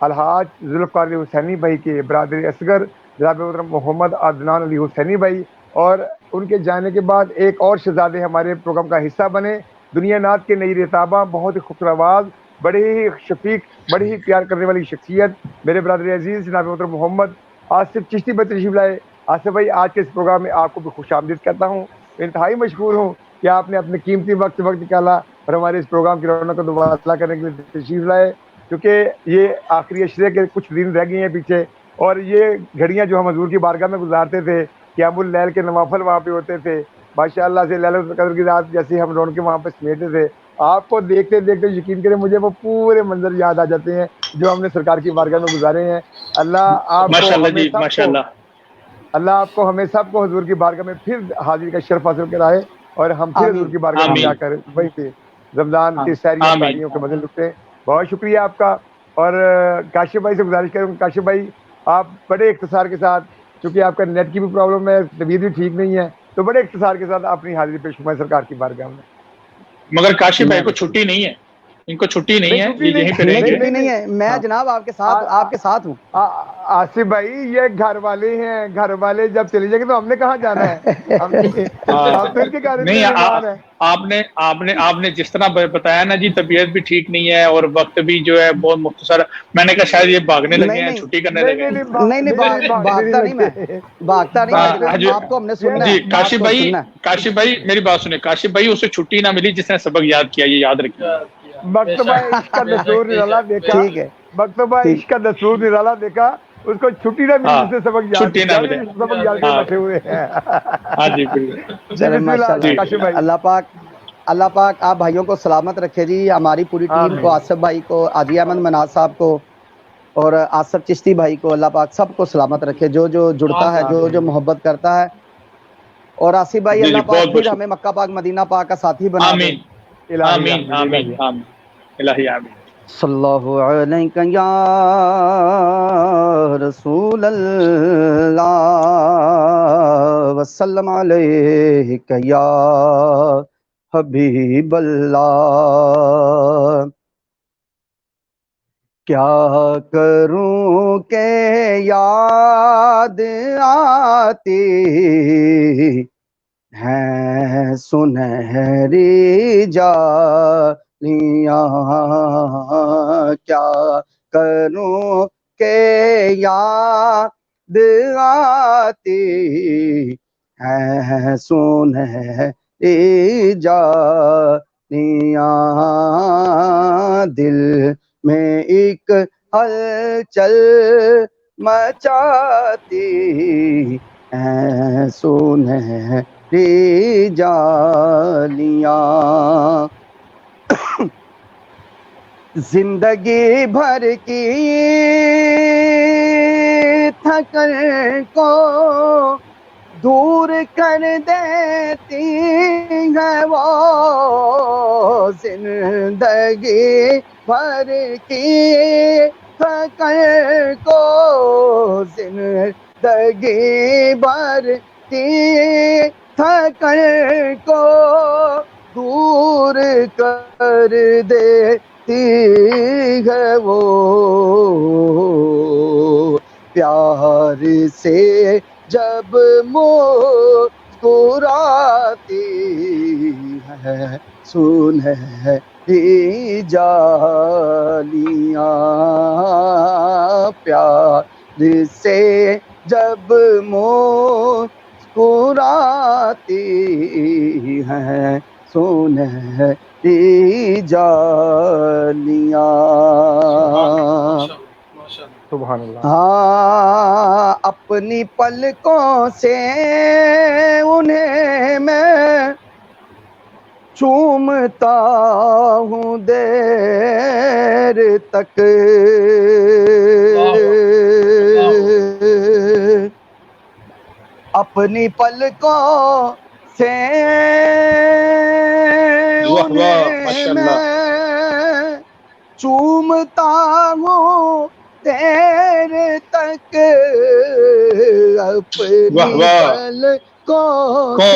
الحاج ذوالفقار علی حسینی بھائی کے برادر اصغر جناب محترم محمد عدنان علی حسینی بھائی، اور ان کے جانے کے بعد ایک اور شہزادے ہمارے پروگرام کا حصہ بنے، دنیا نات کے نئی رتابہ، بہت ہی خوبصورت آواز، بڑے ہی شفیق، بڑی ہی پیار کرنے والی شخصیت، میرے برادر عزیز جناب محترم محمد آصف چشتی بھائی تشریف لائے۔ آصف بھائی، آج کے اس پروگرام میں آپ کو بھی خوش آمدید کرتا ہوں، انتہائی مشکور ہوں کہ آپ نے اپنے قیمتی وقت نکالا اور ہمارے اس پروگرام کی رونق کو دوبارہ کرنے کے لیے تشریف لائے، کیونکہ یہ آخری اشرے کے کچھ دن رہ گئے ہیں پیچھے، اور یہ گھڑیاں جو ہم حضور کی بارگاہ میں گزارتے تھے، قیام اللیل کے نوافل وہاں پہ ہوتے تھے، ماشاء اللہ سے لیلۃ القدر کی رات جیسے ہم رونقیں وہاں پہ سمیٹے تھے، آپ کو دیکھتے دیکھتے یقین کریں مجھے وہ پورے منظر یاد آ جاتے ہیں جو ہم نے سرکار کی بارگاہ میں گزارے ہیں۔ اللہ آپ کو ماشاءاللہ ہمیں جی، سب کو، ماشاءاللہ۔ اللہ آپ کو ہمیں سب کو حضور کی بارگاہ میں پھر حاضری کا شرف حاصل کرائے، اور ہم پھر حضور آمین کی بارگاہ میں جا آمین کر وہیں پہ رمضان کی سحری آمین۔ افطاریوں کے مزے لٹیں۔ بہت شکریہ آپ کا، اور کاشف بھائی سے گزارش کروں گا، کاشف بھائی آپ بڑے اختصار کے ساتھ، چونکہ آپ کا نیٹ کی بھی پرابلم ہے، طبیعت بھی ٹھیک نہیں ہے، تو بڑے اختصار کے ساتھ اپنی حاضری پیش فرمائیں سرکار کی بارگاہ میں۔ مگر کاشف بھائی میں کو چھٹی نہیں ہے، ان کو چھٹی نہیں نہیں ہے، چھٹی یہ یہیں پہ نہیں، رہیں نہیں گے۔ چھٹی نہیں ہے، میں ہاں، جناب آپ کے ساتھ ہوں۔ آصف بھائی یہ گھر والے ہیں، گھر والے جب چلے جائیں گے تو ہم نے کہاں جانا ہے، ہم تو ان کے گھر نہیں، میں مہمان ہیں۔ آپ نے جس طرح بتایا نا جی، طبیعت بھی ٹھیک نہیں ہے اور وقت بھی جو ہے بہت مختصر، میں نے کہا شاید یہ بھاگنے لگے نہیں ہیں، نہیں چھٹی کرنے نہیں لگے نہیں ہیں۔ نہیں نہیں بھاگنے نہیں بھاگتا نہیں، میں لگتے، بھاگتا نہیں، میں بھاگتے جناب نہیں آپ کو ہم نے یہ سننا جی ہے، آپ کاشف کو بھائی، سننا ہے۔ کاشف بھائی میری بات سنیں، کاشف بھائی اسے چھٹی نہ ملی جس نے سبق یاد کیا، یہ یاد رکھیے۔ مکتبہ عشق کا دستور نرالا دیکھا، ٹھیک ہے، مکتبہ ٹھیک، عشق کا دستور نرالا دیکھا، اس کو چھٹی نہ ملی ہاں، جس نے سبق یاد چھٹی نہ کیا، ملے۔ یہ سبق یاد کر ہاں بیٹھے ہوئے ہیں۔ ہاں جی بالکل۔ جی چلے بسم ماشاء اللہ جی اللہ، کاشف بھائی۔ اللہ پاک آپ بھائیوں کو سلامت رکھے جی، ہماری پوری ٹیم کو، آمین آصف بھائی کو، حاجی احمد مناز صاحب کو، اور آصف چشتی بھائی کو، اللہ پاک سب کو سلامت رکھے، جو جو جڑتا ہے، جو جو آمین محبت کرتا ہے، اور آصف بھائی جی جی، اللہ بہت پاک بہت پھر ہمیں شکریہ۔ مکہ پاک مدینہ پاک کا ساتھی بنا دے۔ آمین الہی آمین آمین آمین الہی آمین الہی آمین۔ صلی اللہ علیہ یا رسول اللہ وسلم علیہ یا حبیب اللہ، کیا کروں کہ یاد آتی ہیں سنہری جالیاں، کیا کروں کہ یاد آتی ہیں سنہری جالیاں، دل میں ایک ہلچل مچاتی ہیں سنہری جالیاں، زندگی بھر کی تھکن کو دور کر دیتی ہے وہ، زندگی بھر کی تھکن کو زندگی بھر کی تھکن کو دور کر دیتی ہے وہ، پیار سے جب مسکراتی ہے سنہری جالیاں، پیار سے جب مسکراتی ہیں سنہری جالیاں۔ سبحان اللہ۔ ہاں اپنی پلکوں سے انہیں میں چومتا ہوں دیر تک، اپنی پلکوں سے انہیں میں چومتا ہوں دیر تک، اپنی پلکوں سے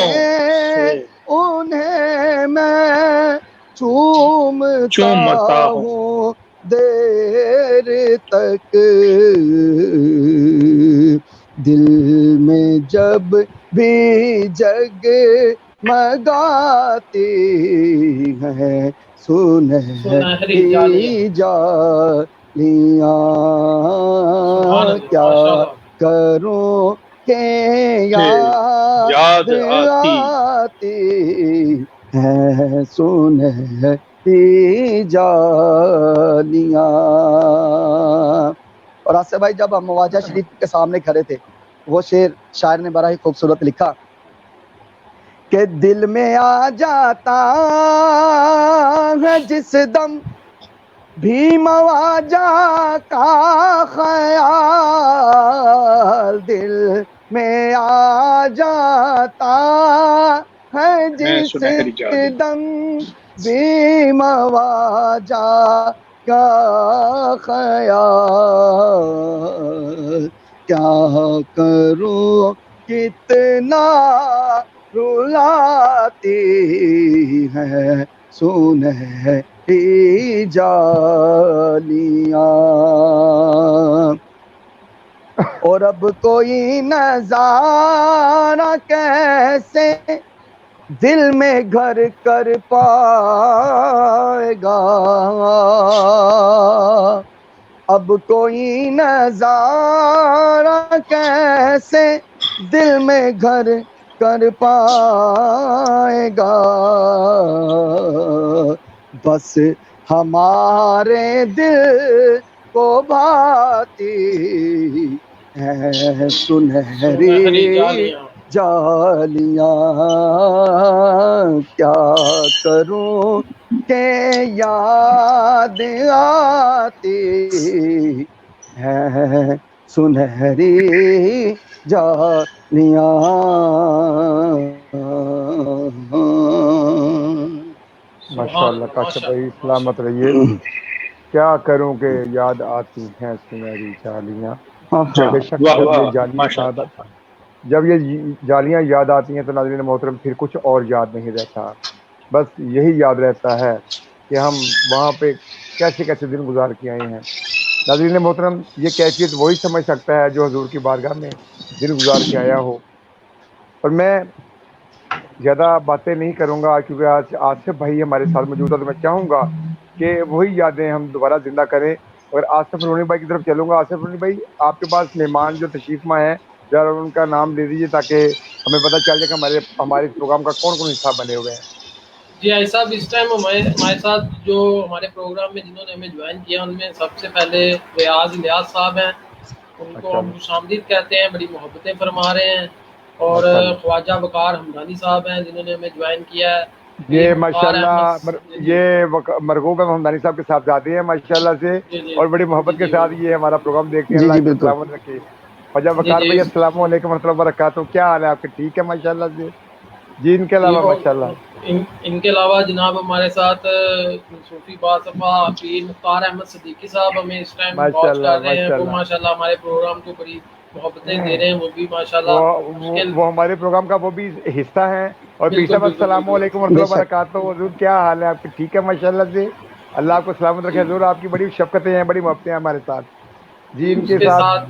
انہیں میں چومتا ہوں دیر تک، دل میں جب بھی جگمگاتی ہیں سنہری جالیاں، کیا کروں کہ یاد آتی ہیں سنہری جالیاں۔ اور آصف بھائی جب ہم مواجہ شریف کے سامنے کھڑے تھے، وہ شعر شاعر نے بڑا ہی خوبصورت لکھا کہ دل میں آ جاتا ہے جس دم بھی مواجہ کا خیال، دل میں آ جاتا ہے جس دم بھی مواجہ کا خیال، کیا کروں کتنا رلاتی ہے سنہری جالیاں، اور اب کوئی نظارہ کیسے دل میں گھر کر پائے گا، اب کوئی نظارہ کیسے دل میں گھر کر پائے گا، بس ہمارے دل کو بھاتی ہے سنہری جالیاں، کیا کروں کہ یاد آتی ہے سنہری جالیاں۔ ماشاءاللہ کاشف بھائی سلامت رہیے۔ کیا کروں کہ یاد آتی ہیں سنہری جالیاں، بے شک جب یہ جالیاں یاد آتی ہیں تو ناظرین محترم پھر کچھ اور یاد نہیں رہتا، بس یہی یاد رہتا ہے کہ ہم وہاں پہ کیسے کیسے دن گزار کے آئے ہیں۔ ناظرین محترم یہ کیفیت وہی سمجھ سکتا ہے جو حضور کی بارگاہ میں دن گزار کے آیا ہو۔ اور میں زیادہ باتیں نہیں کروں گا کیونکہ آج آصف بھائی ہمارے ساتھ موجود ہے، تو میں چاہوں گا کہ وہی یادیں ہم دوبارہ زندہ کریں۔ اور آصف رونی بھائی کی طرف چلوں گا۔ آصف رونی بھائی آپ کے پاس مہمان جو تشریف ماں ہیں، ذرا ان کا نام لے دیجیے تاکہ ہمیں پتہ چل جائے کہ ہمارے اس پروگرام کا کون کون حصہ بنے ہوئے ہیں۔ جی آئی صاحب، اس ٹائم ہمارے ساتھ جو ہمارے پروگرام میں جنہوں نے ہمیں جوائن کیا ان میں سب سے پہلے ریاض الیاس صاحب ہیں، ان کو ہم خوش آمدید کہتے ہیں، بڑی محبتیں فرما رہے ہیں۔ اور خواجہ وقار حمدانی صاحب ہیں جنہوں نے ہمیں جوائن کیا ہے۔ یہ ماشاءاللہ یہ مرغوب حمدانی صاحب کے ساتھ جاتے ہیں ماشاءاللہ سے، اور بڑی محبت کے ساتھ یہ ہمارا پروگرام دیکھتے ہیں۔ اللہ کو سلامت رکھے۔ خواجہ وقار بھائی السلام علیکم ورحمۃ اللہ وبرکاتہ، کیا حال ہے آپ کے؟ ٹھیک ہے ماشاءاللہ سے جی۔ ان کے علاوہ ماشاءاللہ ان کے علاوہ جناب ہمارے ساتھ صوفی باصفا پیر مختار احمد صدیقی صاحب ہمیں اس ٹائم واچ کر رہے ہیں، وہ ماشاءاللہ ہمارے پروگرام کو بڑی محبتیں دے رہے ہیں، وہ بھی ماشاءاللہ وہ ہمارے پروگرام کا وہ بھی حصہ ہیں۔ اور پیر صاحب السلام علیکم ورحمۃ اللہ وبرکاتہ، حضور کیا حال ہے آپ کے؟ ٹھیک ہے ماشاءاللہ سے، اللہ آپ کو سلامت رکھے۔ حضور آپ کی بڑی شفقتیں ہیں، بڑی محبتیں ہیں ہمارے ساتھ جی۔ ان کے ساتھ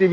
TV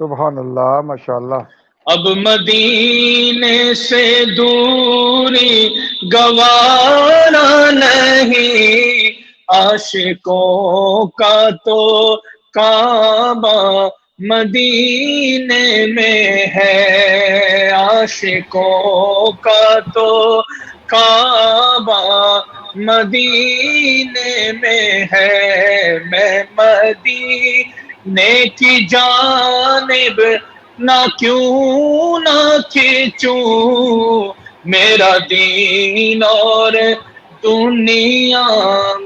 سبحان اللہ، ماشاءاللہ۔ اب مدینے سے دوری گوارا نہیں، عاشقوں کا تو کعبہ مدینے میں ہے، عاشقوں کا تو کعبہ مدینے میں ہے، میں مدینے کی جانب نہ کیوں نہ کھینچوں، میرا دین اور دنیا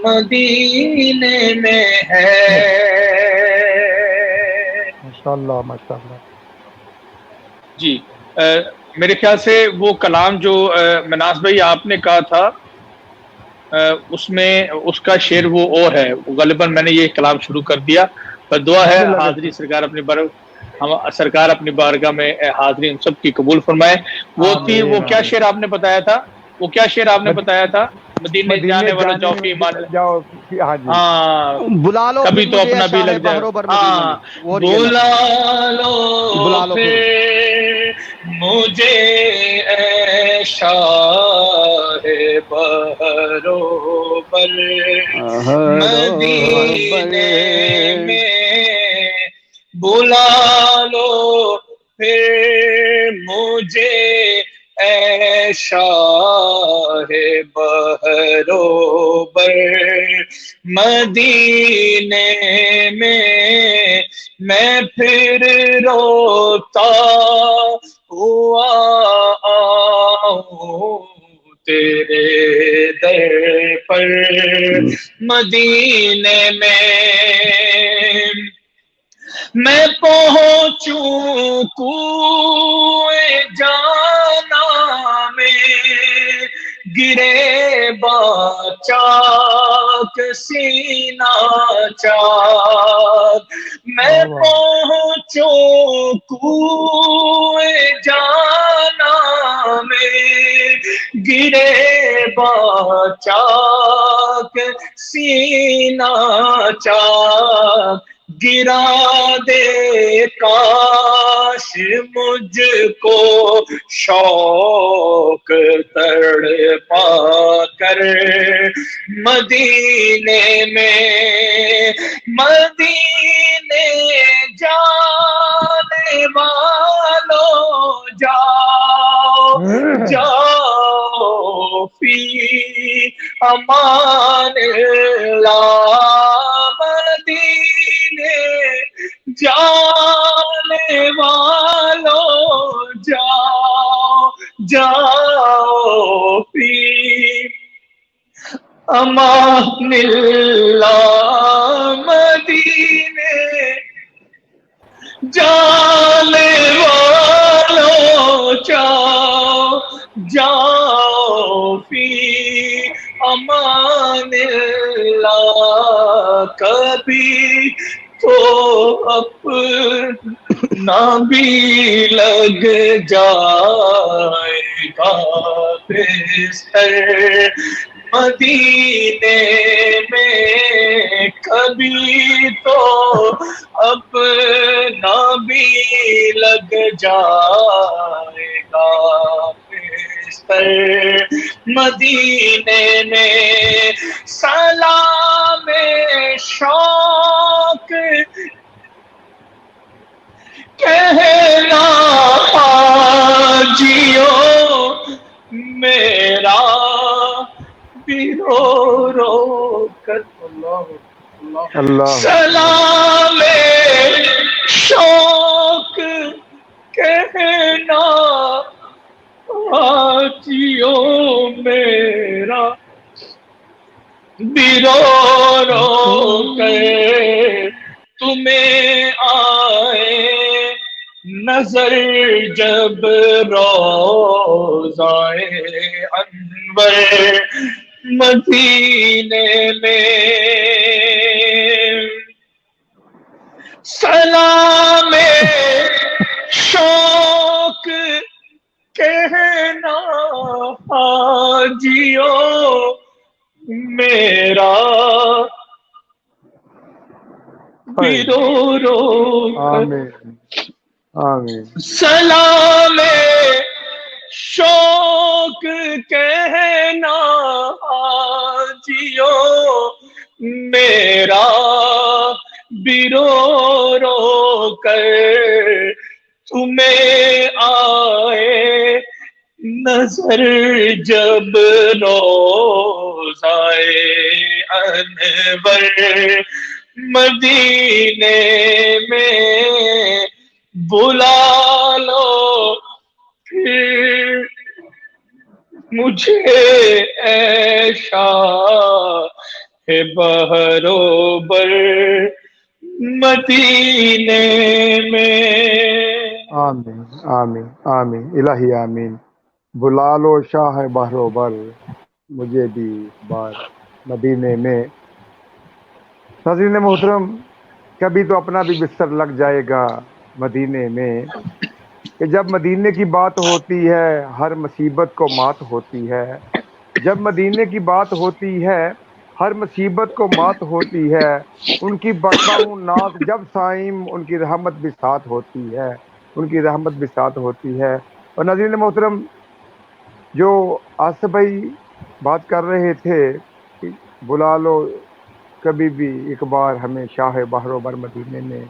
مدینے میں ہے۔ ماشاءاللہ ماشاءاللہ۔ جی میرے خیال سے وہ کلام جو مناس بھائی آپ نے کہا تھا اس میں اس کا شعر وہ اور ہے، غالباً میں نے یہ کلام شروع کر دیا، پر دعا ہے حاضری سرکار اپنی سرکار اپنی بارگاہ میں حاضری ان سب کی قبول فرمائے۔ وہ تھی، وہ کیا شعر آپ نے بتایا تھا؟ وہ کیا شعر آپ نے بتایا تھا؟ مدینے جانے والا جاؤ فی امان اللہ۔ ہاں بلا لو کبھی تو اپنا بھی لگ جائے۔ ہاں بلا لو پھر مجھے اے شاہ بہرو بر مدینے میں، بلا لو پھر مجھے اے شاہ بہرو بر مدینے میں پھر روتا ہوا آؤں تیرے در پر مدینے میں پہنچوں کوئے جانا میں، گرے با چاک سینہ چاک، میں پہنچوں کوئے جانا میں، گرے با چاک سینہ چاک، گرا دے کاش مجھ کو شوق تڑپا کر مدینے میں، مدینے جانے والوں جاؤ جاؤ فی امان اللہ، مدینے جانے والوں جاؤ جاؤ فی امان اللہ، مدینے جانے والوں جاؤ جاؤ فی امان اللہ، کبھی تو اپنا بھی لگ جائے گا بستر مدینے میں، کبھی تو اپنا بھی لگ جائے گا بستر مدینے میں، سلام شوق کہنا حاجیو میرا بھی رو رو کر، سلام شوق کہنا حاجیو میرا بھی رو رو کر تمہیں آئے نظر جب روضائے انور مدینے میں، سلام شوق کہنا حاجیو میرا بھی رو رو آمین آمین سلام شوق کہنا جیو میرا بھی رو رو کر تمہیں آئے نظر جب روزائے انور مدینے میں بلا لو پھر مجھے اے شاہ بہرو بر مدینے میں۔ آمین آمین آمین الہی آمین۔ بلا لو شاہ بہرو بر مجھے بھی اس بار مدینے میں۔ ناظرین محترم، کبھی تو اپنا بھی بستر لگ جائے گا مدینے میں، کہ جب مدینے کی بات ہوتی ہے ہر مصیبت کو مات ہوتی ہے، جب مدینے کی بات ہوتی ہے ہر مصیبت کو مات ہوتی ہے، ان کی بڑھتا ہوں ناز جب سائم ان کی رحمت بھی ساتھ ہوتی ہے، ان کی رحمت بھی ساتھ ہوتی ہے۔ اور ناظرین محترم، جو آصف بھائی بات کر رہے تھے کہ بلا لو کبھی بھی ایک بار ہمیں شاہ بہرو بر مدینے میں،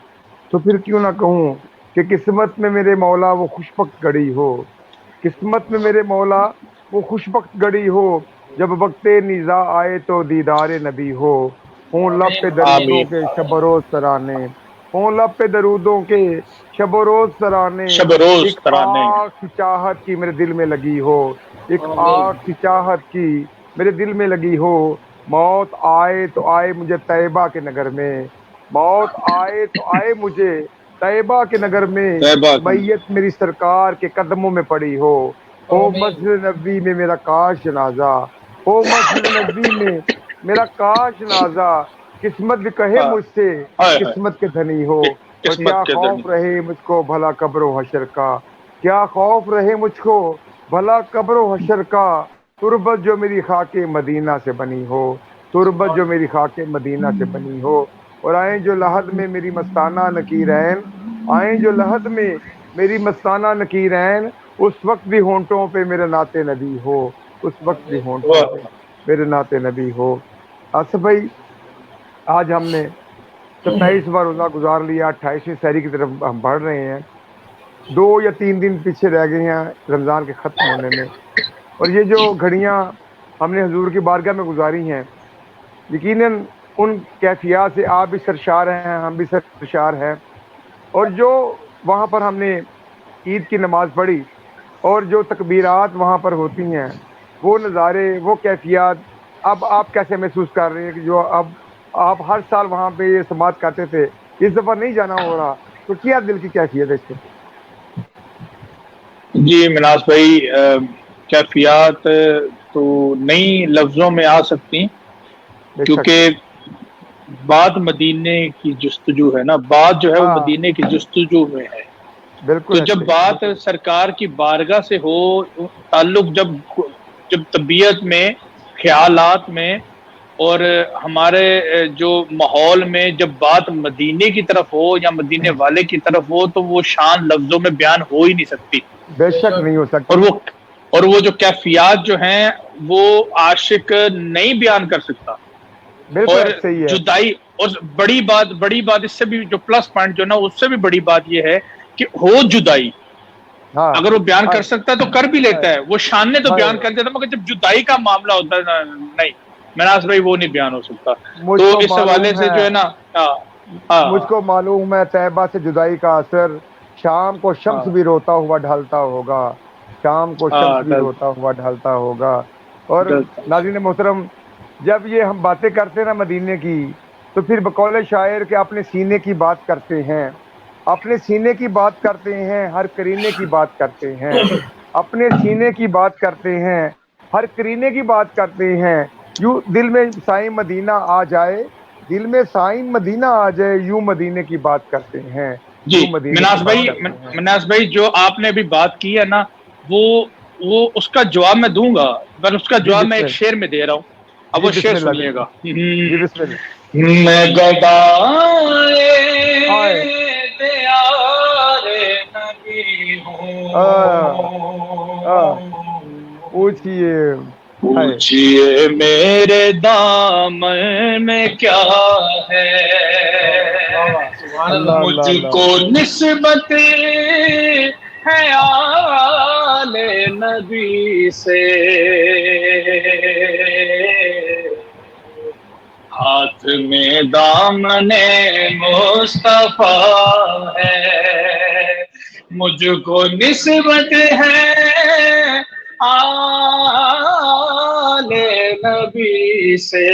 تو پھر کیوں نہ کہوں کہ قسمت میں میرے مولا وہ خوشبخت گھڑی ہو، قسمت میں میرے مولا وہ خوشبخت گھڑی ہو، جب وقت نیزا آئے تو دیدار نبی ہوں لب پہ درودوں آمین کے شب و روز ترانے، ہوں لب پہ درودوں کے شب و روز ترانے، شب روز ایک ترانے۔ آگ کی چاہت کی میرے دل میں لگی ہو، ایک آمین آگ کی چاہت کی میرے دل میں لگی ہو، موت آئے تو آئے مجھے طیبہ کے نگر میں، موت آئے تو آئے مجھے طیبہ کے نگر میں، طیبہ کا میت میری سرکار کے قدموں میں پڑی ہو آمین مسجد نبوی میں میرا کاش جنازہ، ہو مسجد نبوی میں میرا کاش جنازہ، قسمت بھی کہے مجھ سے ہائے قسمت کے دھنی ہو، اور کیا قسمت کے خوف درمیان۔ رہے مجھ کو بھلا قبر و حشر کا، کیا خوف رہے مجھ کو بھلا قبر و حشر کا، تربت جو میری خاک مدینہ سے بنی ہو، تربت جو میری خاک مدینہ سے بنی ہو، اور آئیں جو لحد میں میری مستانہ نکیرین، آئیں جو لحد میں میری مستانہ نکیرین، اس وقت بھی ہونٹوں پہ میرے نعت نبی ہو، اس وقت بھی ہونٹوں پہ میرے نعت نبی ہو۔ آصف بھائی، آج ہم نے 27واں روزہ گزار لیا، 28ویں سحری کی طرف ہم بڑھ رہے ہیں، 2 یا 3 دن پیچھے رہ گئے ہیں رمضان کے ختم ہونے میں، اور یہ جو گھڑیاں ہم نے حضور کی بارگاہ میں گزاری ہیں، یقیناً ان کیفیات سے آپ بھی سرشار ہیں، ہم بھی سرشار ہیں، اور جو وہاں پر ہم نے عید کی نماز پڑھی اور جو تکبیرات وہاں پر ہوتی ہیں، وہ نظارے، وہ کیفیات اب آپ کیسے محسوس کر رہے ہیں کہ جو اب آپ ہر سال وہاں پہ یہ سماعت کرتے تھے، اس دفعہ نہیں جانا ہو رہا، تو کیا دل کی کیفیت ہے اس سے؟ جی مناس بھائی، کیفیات تو نئی لفظوں میں آ سکتی، بے شک۔ کیونکہ بات مدینے کی جستجو ہے نا، بات جو ہے وہ ہاں مدینے کی جستجو میں ہے۔ تو بالکل جب ایسے بات سرکار کی بارگاہ سے ہو، تعلق جب طبیعت میں، خیالات میں اور ہمارے جو ماحول میں جب بات مدینے کی طرف ہو یا مدینے والے کی طرف ہو، تو وہ شان لفظوں میں بیان ہو ہی نہیں سکتی۔ بے بے شک شک نہیں ہو اور سکتی۔ وہ جو کیفیات جو ہیں وہ عاشق نہیں بیان کر سکتا۔ بالکل اور ایسے ہی ہے۔ جدائی، اور بڑی بات اس سے بھی جو پلس پوائنٹ جو نا، اس سے بھی بڑی بات یہ ہے کہ ہو جدائی، ہاں اگر وہ بیان کر ہائے سکتا ہے تو کر بھی لیتا ہے، وہ شان نے تو ہائے، بیان کر دیتا، مگر جب جدائی کا معاملہ ہوتا ہے نا، نہیں مناس بھائی وہ نہیں بیان ہو سکتا۔ مجھ تو کو اس حوالے معلوم سے جو ہے، ہے نا، ہاں ہاں مجھ کو معلوم ہے طیبہ سے جدائی کا اثر، شام کو ہاں شمس بھی روتا ہوا ڈھلتا ہوگا، شام کو ہاں شمس بھی روتا ہوا ڈھلتا ہوگا۔ اور ڈلتا۔ ناظرین محترم، جب یہ ہم باتیں کرتے ہیں نا مدینے کی، تو پھر بقول شاعر کے اپنے سینے کی بات کرتے ہیں، اپنے سینے کی بات کرتے ہیں، ہر کرینے کی بات کرتے ہیں، اپنے سینے کی بات کرتے ہیں، ہر کرینے کی بات کرتے ہیں، یوں دل میں سائیں مدینہ آ جائے، دل میں سائیں مدینہ آ جائے، یوں مدینے کی بات کرتے ہیں، جی یوں مدینے کی بات کرتے ہیں۔ مناس بھائی جو آپ نے ابھی بات کی ہے نا، وہ اس کا جواب میں دوں گا، پر اس کا جی جواب میں بسم ایک اللہ، شعر میں دے رہا ہوں، اب جی وہ شعر بسم اللہ، سنیے گا۔ جی بسم اللہ۔ میں گدائے آئے دیار پوچھیے پوچھیے میرے دامن میں کیا ہے، مجھ کو نسبت ہے آل نبی سے، ہاتھ میں دامن مصطفیٰ ہے، مجھ کو نسبت ہے آل نبی سے،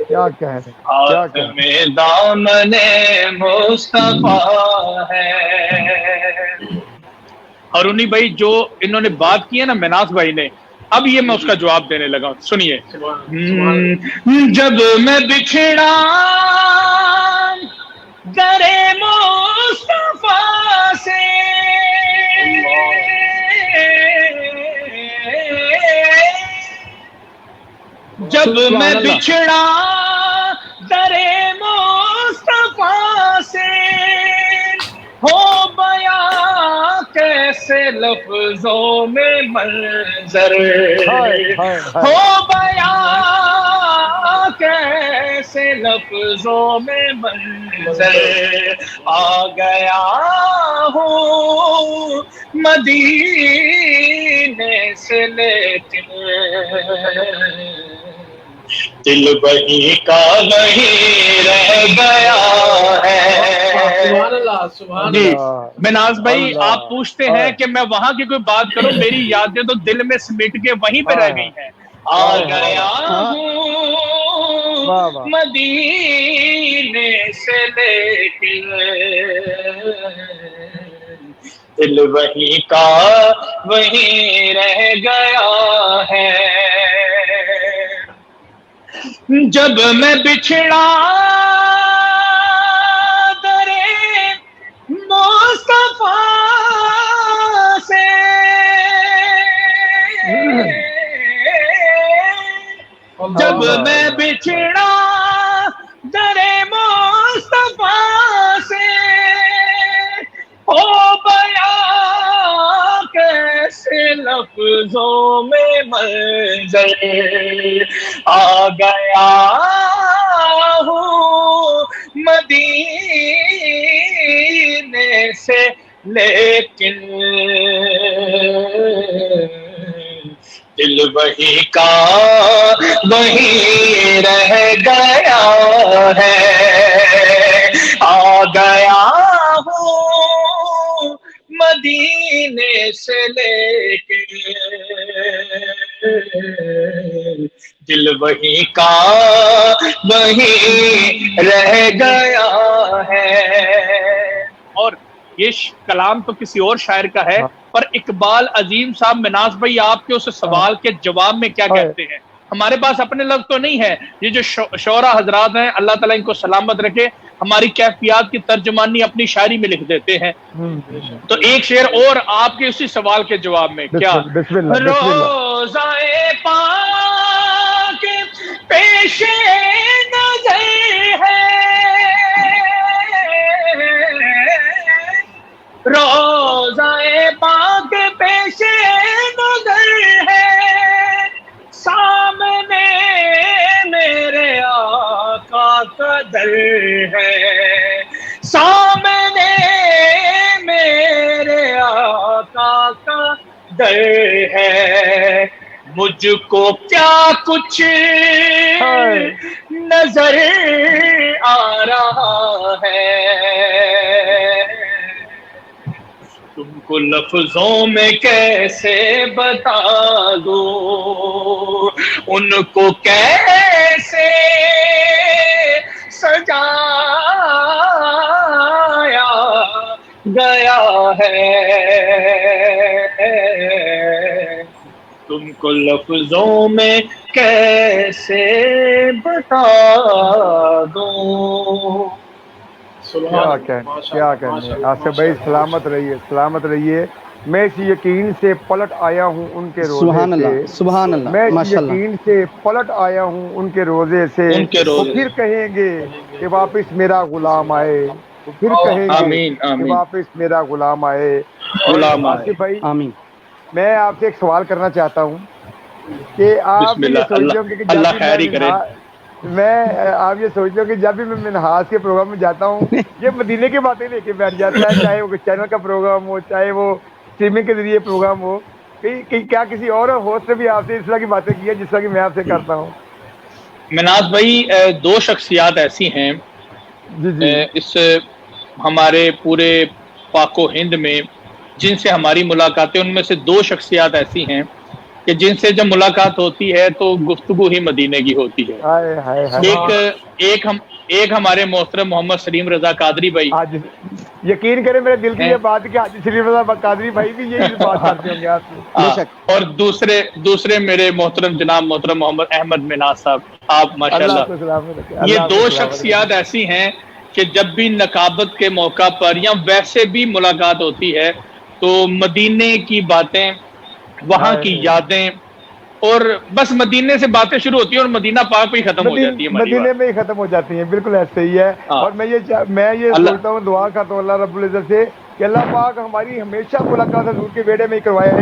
کیا کہنے ہاتھ میں دامن مصطفیٰ ہے۔ ہارونی بھائی جو انہوں نے بات کی ہے نا مناس بھائی نے، اب یہ میں اس کا جواب دینے لگا، سنیے۔ جب میں بچھڑا در مصطفیٰ سے، جب میں بچھڑا در مصطفیٰ سے، ہو بیاں کیسے لفظوں میں منظر، ہو بیاں کیسے لفظوں میں منظر، آ گیا ہوں مدینے سے لیکن دل وہی کا وہی رہ گیا ہے۔ جی مناز بھائی آپ پوچھتے ہیں کہ میں وہاں کی کوئی بات کروں، میری یادیں تو دل میں سمٹ کے وہیں پہ رہ گئی ہیں۔ آ گیا ہوں مدینے سے لیکن دل وہی کا وہی رہ گیا ہے، جب میں بچھڑا در مصطفیٰ سے، جب میں بچھڑا در مصطفیٰ سے، ہو بیاں کیسے لفظوں میں منظر، آ گیا ہوں مدینے سے لیکن دل وہی کا وہی رہ گیا ہے، آ گیا ہوں مدینے سے لیکن دل وہی کا وہی رہ گیا ہے۔ اور یہ کلام تو کسی اور شاعر کا ہے، پر اقبال عظیم صاحب مناس بھائی آپ کے اس سوال کے جواب میں کیا کہتے ہیں؟ ہمارے پاس اپنے لفظ تو نہیں ہے، یہ جو شعراء حضرات ہیں اللہ تعالیٰ ان کو سلامت رکھے، ہماری کیفیات کی ترجمانی اپنی شاعری میں لکھ دیتے ہیں۔ تو ایک شعر اور آپ کے اسی سوال کے جواب میں کیا، روضہ پاک پیش نظر ہے، روضہ پاک پیش نظر ہے، سامنے میرے آقا کا در ہے، سامنے میرے آقا کا در ہے، مجھ کو کیا کچھ نظر آ رہا ہے، تم کو لفظوں میں کیسے بتا دوں، ان کو کیسے سجایا گیا ہے، تم کو لفظوں میں کیسے بتا دوں۔ کیا کہنے آصف بھائی، سلامت رہیے، سلامت رہیے۔ میں اس یقین سے پلٹ آیا ہوں ان کے روزے سے، سبحان اللہ، میں اس یقین سے پلٹ آیا ہوں ان کے روزے سے، وہ پھر کہیں گے کہ واپس میرا غلام آئے، وہ پھر کہیں گے آمین کہ آمین واپس میرا غلام آئے. غلام آئے. آصف بھائی آمین. میں آپ سے ایک سوال کرنا چاہتا ہوں کہ آپ بسم بھی یہ اللہ. سوچ لو کہ جب اللہ بھی خیر ہی کرے. آپ یہ سوچ لو کہ جب بھی میں منہاج کے پروگرام میں جاتا ہوں یہ مدینے کی باتیں لے کے بیٹھ جاتا ہے, چاہے وہ چینل کا پروگرام ہو, چاہے وہ اسٹریمنگ کے ذریعے پروگرام ہو. کیا کسی اور ہوسٹ نے بھی آپ سے اس طرح کی باتیں کی ہیں جس طرح کی میں آپ سے کرتا ہوں؟ مناز بھائی دو شخصیات ایسی ہیں جی جی اس ہمارے پورے پاک و ہند میں جن سے ہماری ملاقاتیں, ان میں سے دو شخصیات ایسی ہیں کہ جن سے جب ملاقات ہوتی ہے تو گفتگو ہی مدینے کی ہوتی ہے. ہائے ہائے ہائے. ایک ہمارے محترم محمد سلیم رضا قادری بھائی آج یقین کریں میرے دل کی ہیں. یہ بات کہ حاجی شریف رضا قادری بھائی بھی یہی بات کرتے ہوں گے آپ سے. بے شک. اور دوسرے میرے محترم جناب محترم محمد احمد مناز صاحب, آپ اللہ ماشاءاللہ. کو سلامت رکھے. یہ اللہ کو دو سلامت شخصیات رکھے. ایسی ہیں کہ جب بھی نقابت کے موقع پر یا ویسے بھی ملاقات ہوتی ہے تو مدینے کی باتیں, وہاں کی یادیں, اور بس مدینے سے باتیں شروع ہوتی ہیں اور مدینہ پاک پہ ہی ختم ہو جاتی ہے ہماری مدینے بات. میں ہی ختم ہو جاتی ہیں. بالکل ایسے ہی ہے. ہاں. اور میں یہ اللہ سوچتا ہوں, دعا کرتا ہوں اللہ رب العزت سے کہ اللہ پاک ہماری ہمیشہ ملاقات حضور کے بیڑے میں ہی کروائے,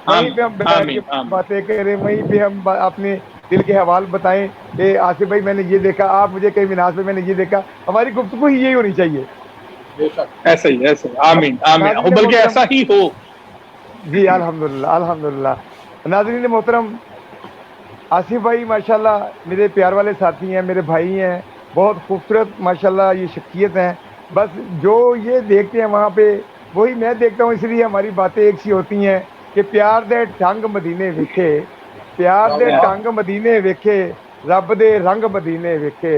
وہیں پہ ہم بیٹھ کے آمین آمین. باتیں کریں, وہیں پہ ہم اپنے دل کے حوال بتائیں کہ آصف بھائی میں نے یہ دیکھا, آپ مجھے کہیں مناز میں نے یہ دیکھا. ہماری گفتگو ہی یہی ہونی چاہیے. ایسے ہی آمین آمین. ناظرین بلکہ محترم, ایسا ہی ہو. جی الحمدللہ الحمدللہ. ناظرین محترم, آصف بھائی ماشاءاللہ میرے پیار والے ساتھی ہیں, میرے بھائی ہیں, بہت خوبصورت ماشاءاللہ یہ شخصیت ہیں. بس جو یہ دیکھتے ہیں وہاں پہ وہی میں دیکھتا ہوں, اس لیے ہماری باتیں ایک سی ہوتی ہیں کہ پیار دے ٹنگ مدینے ویکھے, پیار دے ٹنگ مدینے ویکھے, رب دے رنگ مدینے ویکھے,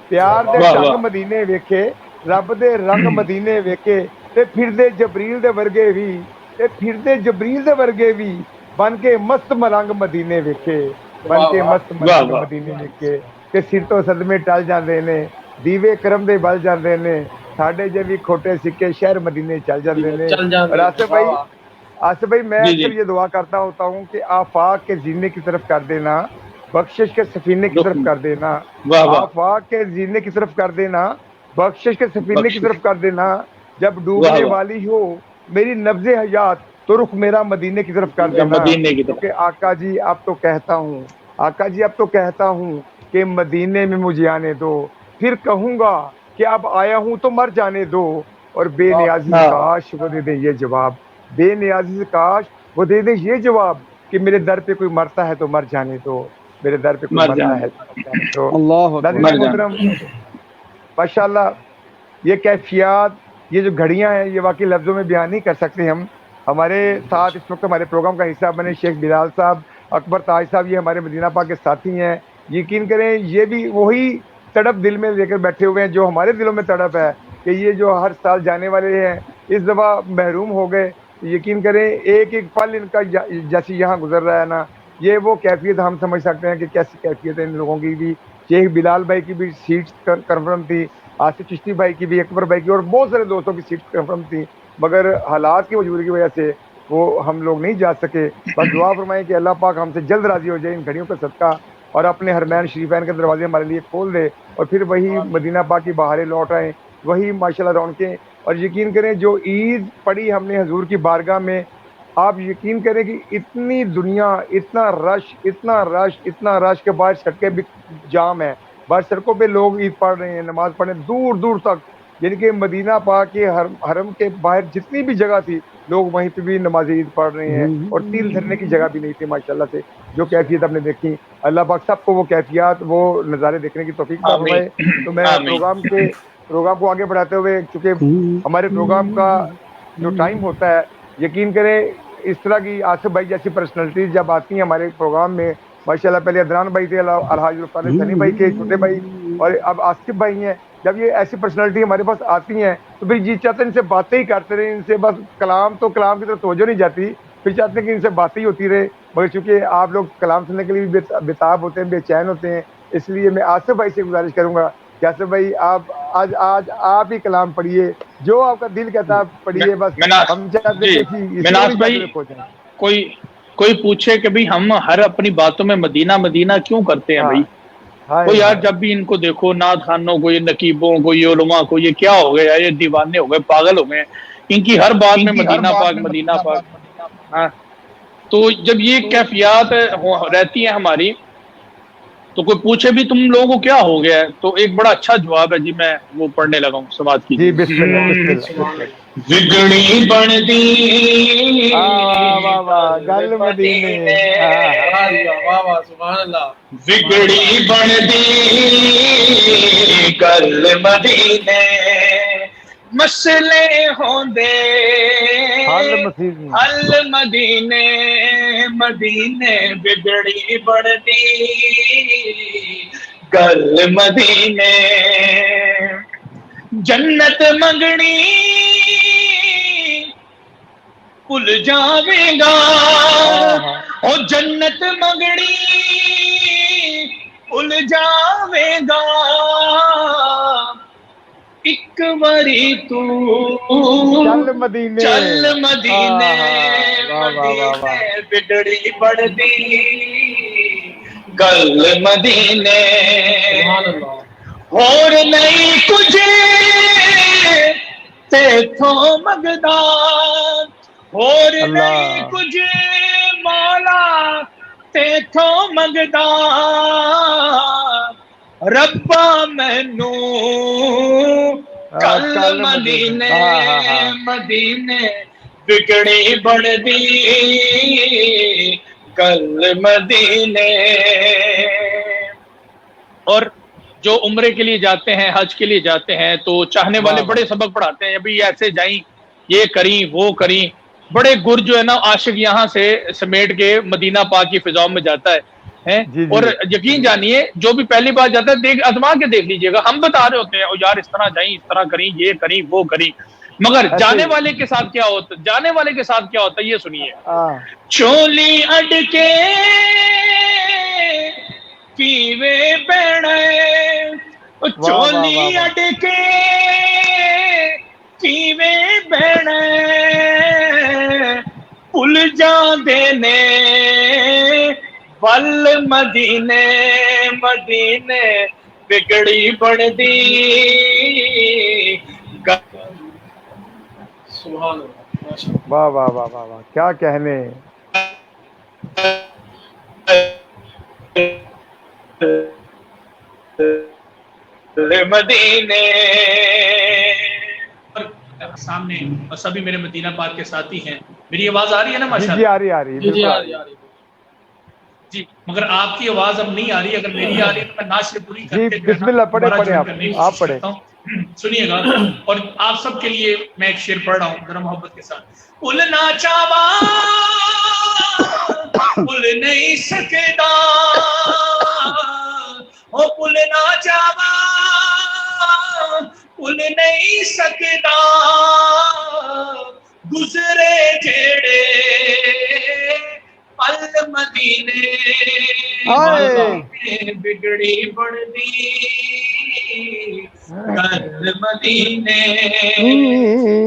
پیار دے واہ ٹنگ واہ. مدینے ویکھے, رب دے رنگ مدینے ویکھے, تے پھر دے جبریل دے ورگے بھی, تے پھر دے جبریل دے ورگے بھی بن کے مست ملنگ مدینے ویکھے, بن کے مست واہ ملنگ واہ. مدینے ویکھے کہ سر تو صدمے ٹل جاندے نے, دیوے کرم دے بل جاندے نے, ساڈے جے بھی کھوٹے سکے شہر مدینے چل جاندے نے. اور آصف بھائی میں جی اکثر جی. یہ دعا کرتا ہوتا ہوں کہ آفاق کے زینے کی طرف کر دینا, بخشش کے سفینے کی طرف کر دینا, واہ واہ. آفاق کے زینے کی طرف کر دینا, بخشش کے سفینے کی بخشش. طرف کر دینا, جب واہ ڈوبنے واہ. والی ہو میری نبض حیات تو رخ میرا مدینے کی طرف کر یا دینا. مدینے کی طرف. کیونکہ آقا جی اب تو کہتا ہوں, آقا جی اب تو کہتا ہوں کہ مدینے میں مجھے آنے دو, پھر کہوں گا کہ اب آیا ہوں تو مر جانے دو. اور بے نیازی سے کاش وہ دے دیں یہ جواب, بے نیازی سے کاش وہ دے دیں یہ جواب کہ میرے در پہ کوئی مرتا ہے تو مر جانے دو, میرے در پہ کوئی مر مرتا جانے. ہے تو مر جانے دو. اللہ اکبر. ناظرین مر جانے. محترم ماشاءاللہ یہ کیفیات, یہ جو گھڑیاں ہیں, یہ واقعی لفظوں میں بیان نہیں کر سکتے ہم. ہمارے ساتھ اس وقت ہمارے پروگرام کا حصہ بنے شیخ بلال صاحب, اکبر تاج صاحب, یہ ہمارے مدینہ پاک کے ساتھی ہیں. یقین کریں یہ بھی وہی تڑپ دل میں لے کر بیٹھے ہوئے ہیں جو ہمارے دلوں میں تڑپ ہے کہ یہ جو ہر سال جانے والے ہیں اس دفعہ محروم ہو گئے. یقین کریں ایک ایک پل ان کا جیسے یہاں گزر رہا ہے نا, یہ وہ کیفیت ہم سمجھ سکتے ہیں کہ کیسی کیفیت ہے ان لوگوں کی بھی. شیخ بلال بھائی کی بھی سیٹ کنفرم تھی, آصف چشتی بھائی کی بھی, اکبر بھائی کی, اور بہت سارے دوستوں کی سیٹ کنفرم تھی, مگر حالات کی مجبوری کی وجہ سے وہ ہم لوگ نہیں جا سکے. بس دعا فرمائیں کہ اللہ پاک ہم سے جلد راضی ہو جائے ان گھڑیوں کا صدقہ, اور اپنے حرمین شریفین کے دروازے ہمارے لیے کھول دے, اور پھر وہی مدینہ پاک کی بہاریں لوٹ آئیں, وہی ماشاءاللہ رونقیں. اور یقین کریں جو عید پڑھی ہم نے حضور کی بارگاہ میں, آپ یقین کریں کہ اتنی دنیا, اتنا رش کے باہر سڑکیں بھی جام ہیں, باہر سڑکوں پہ لوگ عید پڑھ رہے ہیں, نماز پڑھنے دور دور تک. یعنی کہ مدینہ پاک کے حرم کے باہر جتنی بھی جگہ تھی لوگ وہیں پہ بھی نماز عید پڑھ رہے ہیں, اور تیل دھرنے کی جگہ بھی نہیں تھی ماشاءاللہ سے. جو کیفیت آپ نے دیکھی, اللہ پاک سب کو وہ کیفیات, وہ نظارے دیکھنے کی توفیق عطا فرمائے. تو میں پروگرام کو آگے بڑھاتے ہوئے, چونکہ ہمارے پروگرام کا جو ٹائم ہوتا ہے, یقین کریں اس طرح کی آصف بھائی جیسی پرسنالٹیز جب آتی ہیں ہمارے پروگرام میں, ماشاءاللہ پہلے عدنان بھائی تھے, الحاج القادر سنی بھائی کے چھوٹے بھائی, اور اب آصف بھائی ہیں. جب یہ ایسی پرسنالٹی ہمارے پاس آتی ہیں تو پھر جی چاہتے ہیں ان سے باتیں ہی کرتے رہے, ان سے بس کلام کی طرف توجہ نہیں جاتی, پھر چاہتے ہیں کہ ان سے باتیں ہی ہوتی رہے. مگر چونکہ آپ لوگ کلام سننے کے لیے بھی بےتاب ہوتے ہیں, بے چین ہوتے ہیں, اس لیے میں آصف بھائی سے گزارش کروں گا کہ آصف بھائی آج آپ ہی کلام پڑھیے, جو آپ کا دل کہتا ہے پڑھیے. بس ہم چاہتے ہیں کہ کوئی پوچھے کہ بھئی ہم ہر اپنی باتوں میں مدینہ مدینہ کیوں کرتے ہیں بھائی, وہ یار جب بھی ان کو دیکھو، نعت خانوں کو، یہ نقیبوں کو، یہ علماء کو، یہ کیا ہو گیا، یہ دیوانے ہو گئے، پاگل ہو گئے، ان کی ہر بات میں مدینہ پاک مدینہ پاک. ہاں تو جب یہ کیفیات رہتی ہیں ہماری، تو کوئی پوچھے بھی تم لوگوں کو کیا ہو گیا ہے، تو ایک بڑا اچھا جواب ہے جی، میں وہ پڑھنے لگا ہوں، سماعت جی کیجیے. بسم اللہ بسم اللہ بسم اللہ. وگڑی بن دی واہ واہ واہ گل مدینے. واہ واہ سبحان اللہ. وگڑی بن دی گل مدینے، مسئلے ہوندے حل مسیح حل مدینے، مدینے بگڑی بن دی گل مدینے، جنت منگنی بھل جاویں گا، او جنت منگنی بھل جاویں گا، ایک واری تو چل مدینے. چل مدینے، واہ واہ واہ واہ. مدینے بگڑی بڑھ دی گل مدینے، سبحان اللہ. اور نہیں کچھ تیتھوں مگدا، اور نہیں کچھ مولا تیتھوں مگدا، ربا مینوں کل مدینے، مدینے بگڑی بن دی کل مدینے. اور جو عمرے کے لیے جاتے ہیں، حج کے لیے جاتے ہیں، تو چاہنے والے بڑے سبق پڑھاتے ہیں، ابھی ایسے جائیں، یہ کریں وہ کریں. بڑے گر جو ہے نا عاشق یہاں سے سمیٹ کے مدینہ پاک کی فضاؤں میں جاتا ہے. اور یقین جانیے جو بھی پہلی بار جاتا ہے، ازما کے دیکھ لیجئے گا، ہم بتا رہے ہوتے ہیں یار اس طرح جائیں، اس طرح کریں، یہ کریں وہ کریں، مگر جانے والے کے ساتھ کیا ہوتا ہے، جانے والے کے ساتھ کیا ہوتا ہے یہ سنیے. چولی اڈ کے پیوے بیڑے، چولی اڈ کے پیوے بیڑے، بھل جاندے نے ول مدینے، مدینے بگڑی بن دی. سبحان اللہ. واہ واہ واہ واہ واہ کیا کہنے. مدینے سامنے، اور سبھی میرے مدینہ پاک کے ساتھی ہیں. میری آواز آ رہی ہے نا ماشاء اللہ؟ جی آ رہی آ رہی جی آ رہی آ رہی. جی مگر آپ کی آواز اب نہیں آ رہی، اگر میری آ رہی ہے تو میں نعت سے پوری کر کے بسم اللہ پڑھے پڑھے آپ پڑھے. سنیے گا. اور آپ سب کے لیے میں ایک شعر پڑھ رہا ہوں ذرا محبت کے ساتھ. بھولنا چاہوا بھول نہیں سکتا، او بھولنا چاہوا بھول نہیں سکتا، گزرے جیڑے پل مدینے، بگڑی بن دی گل مدینے،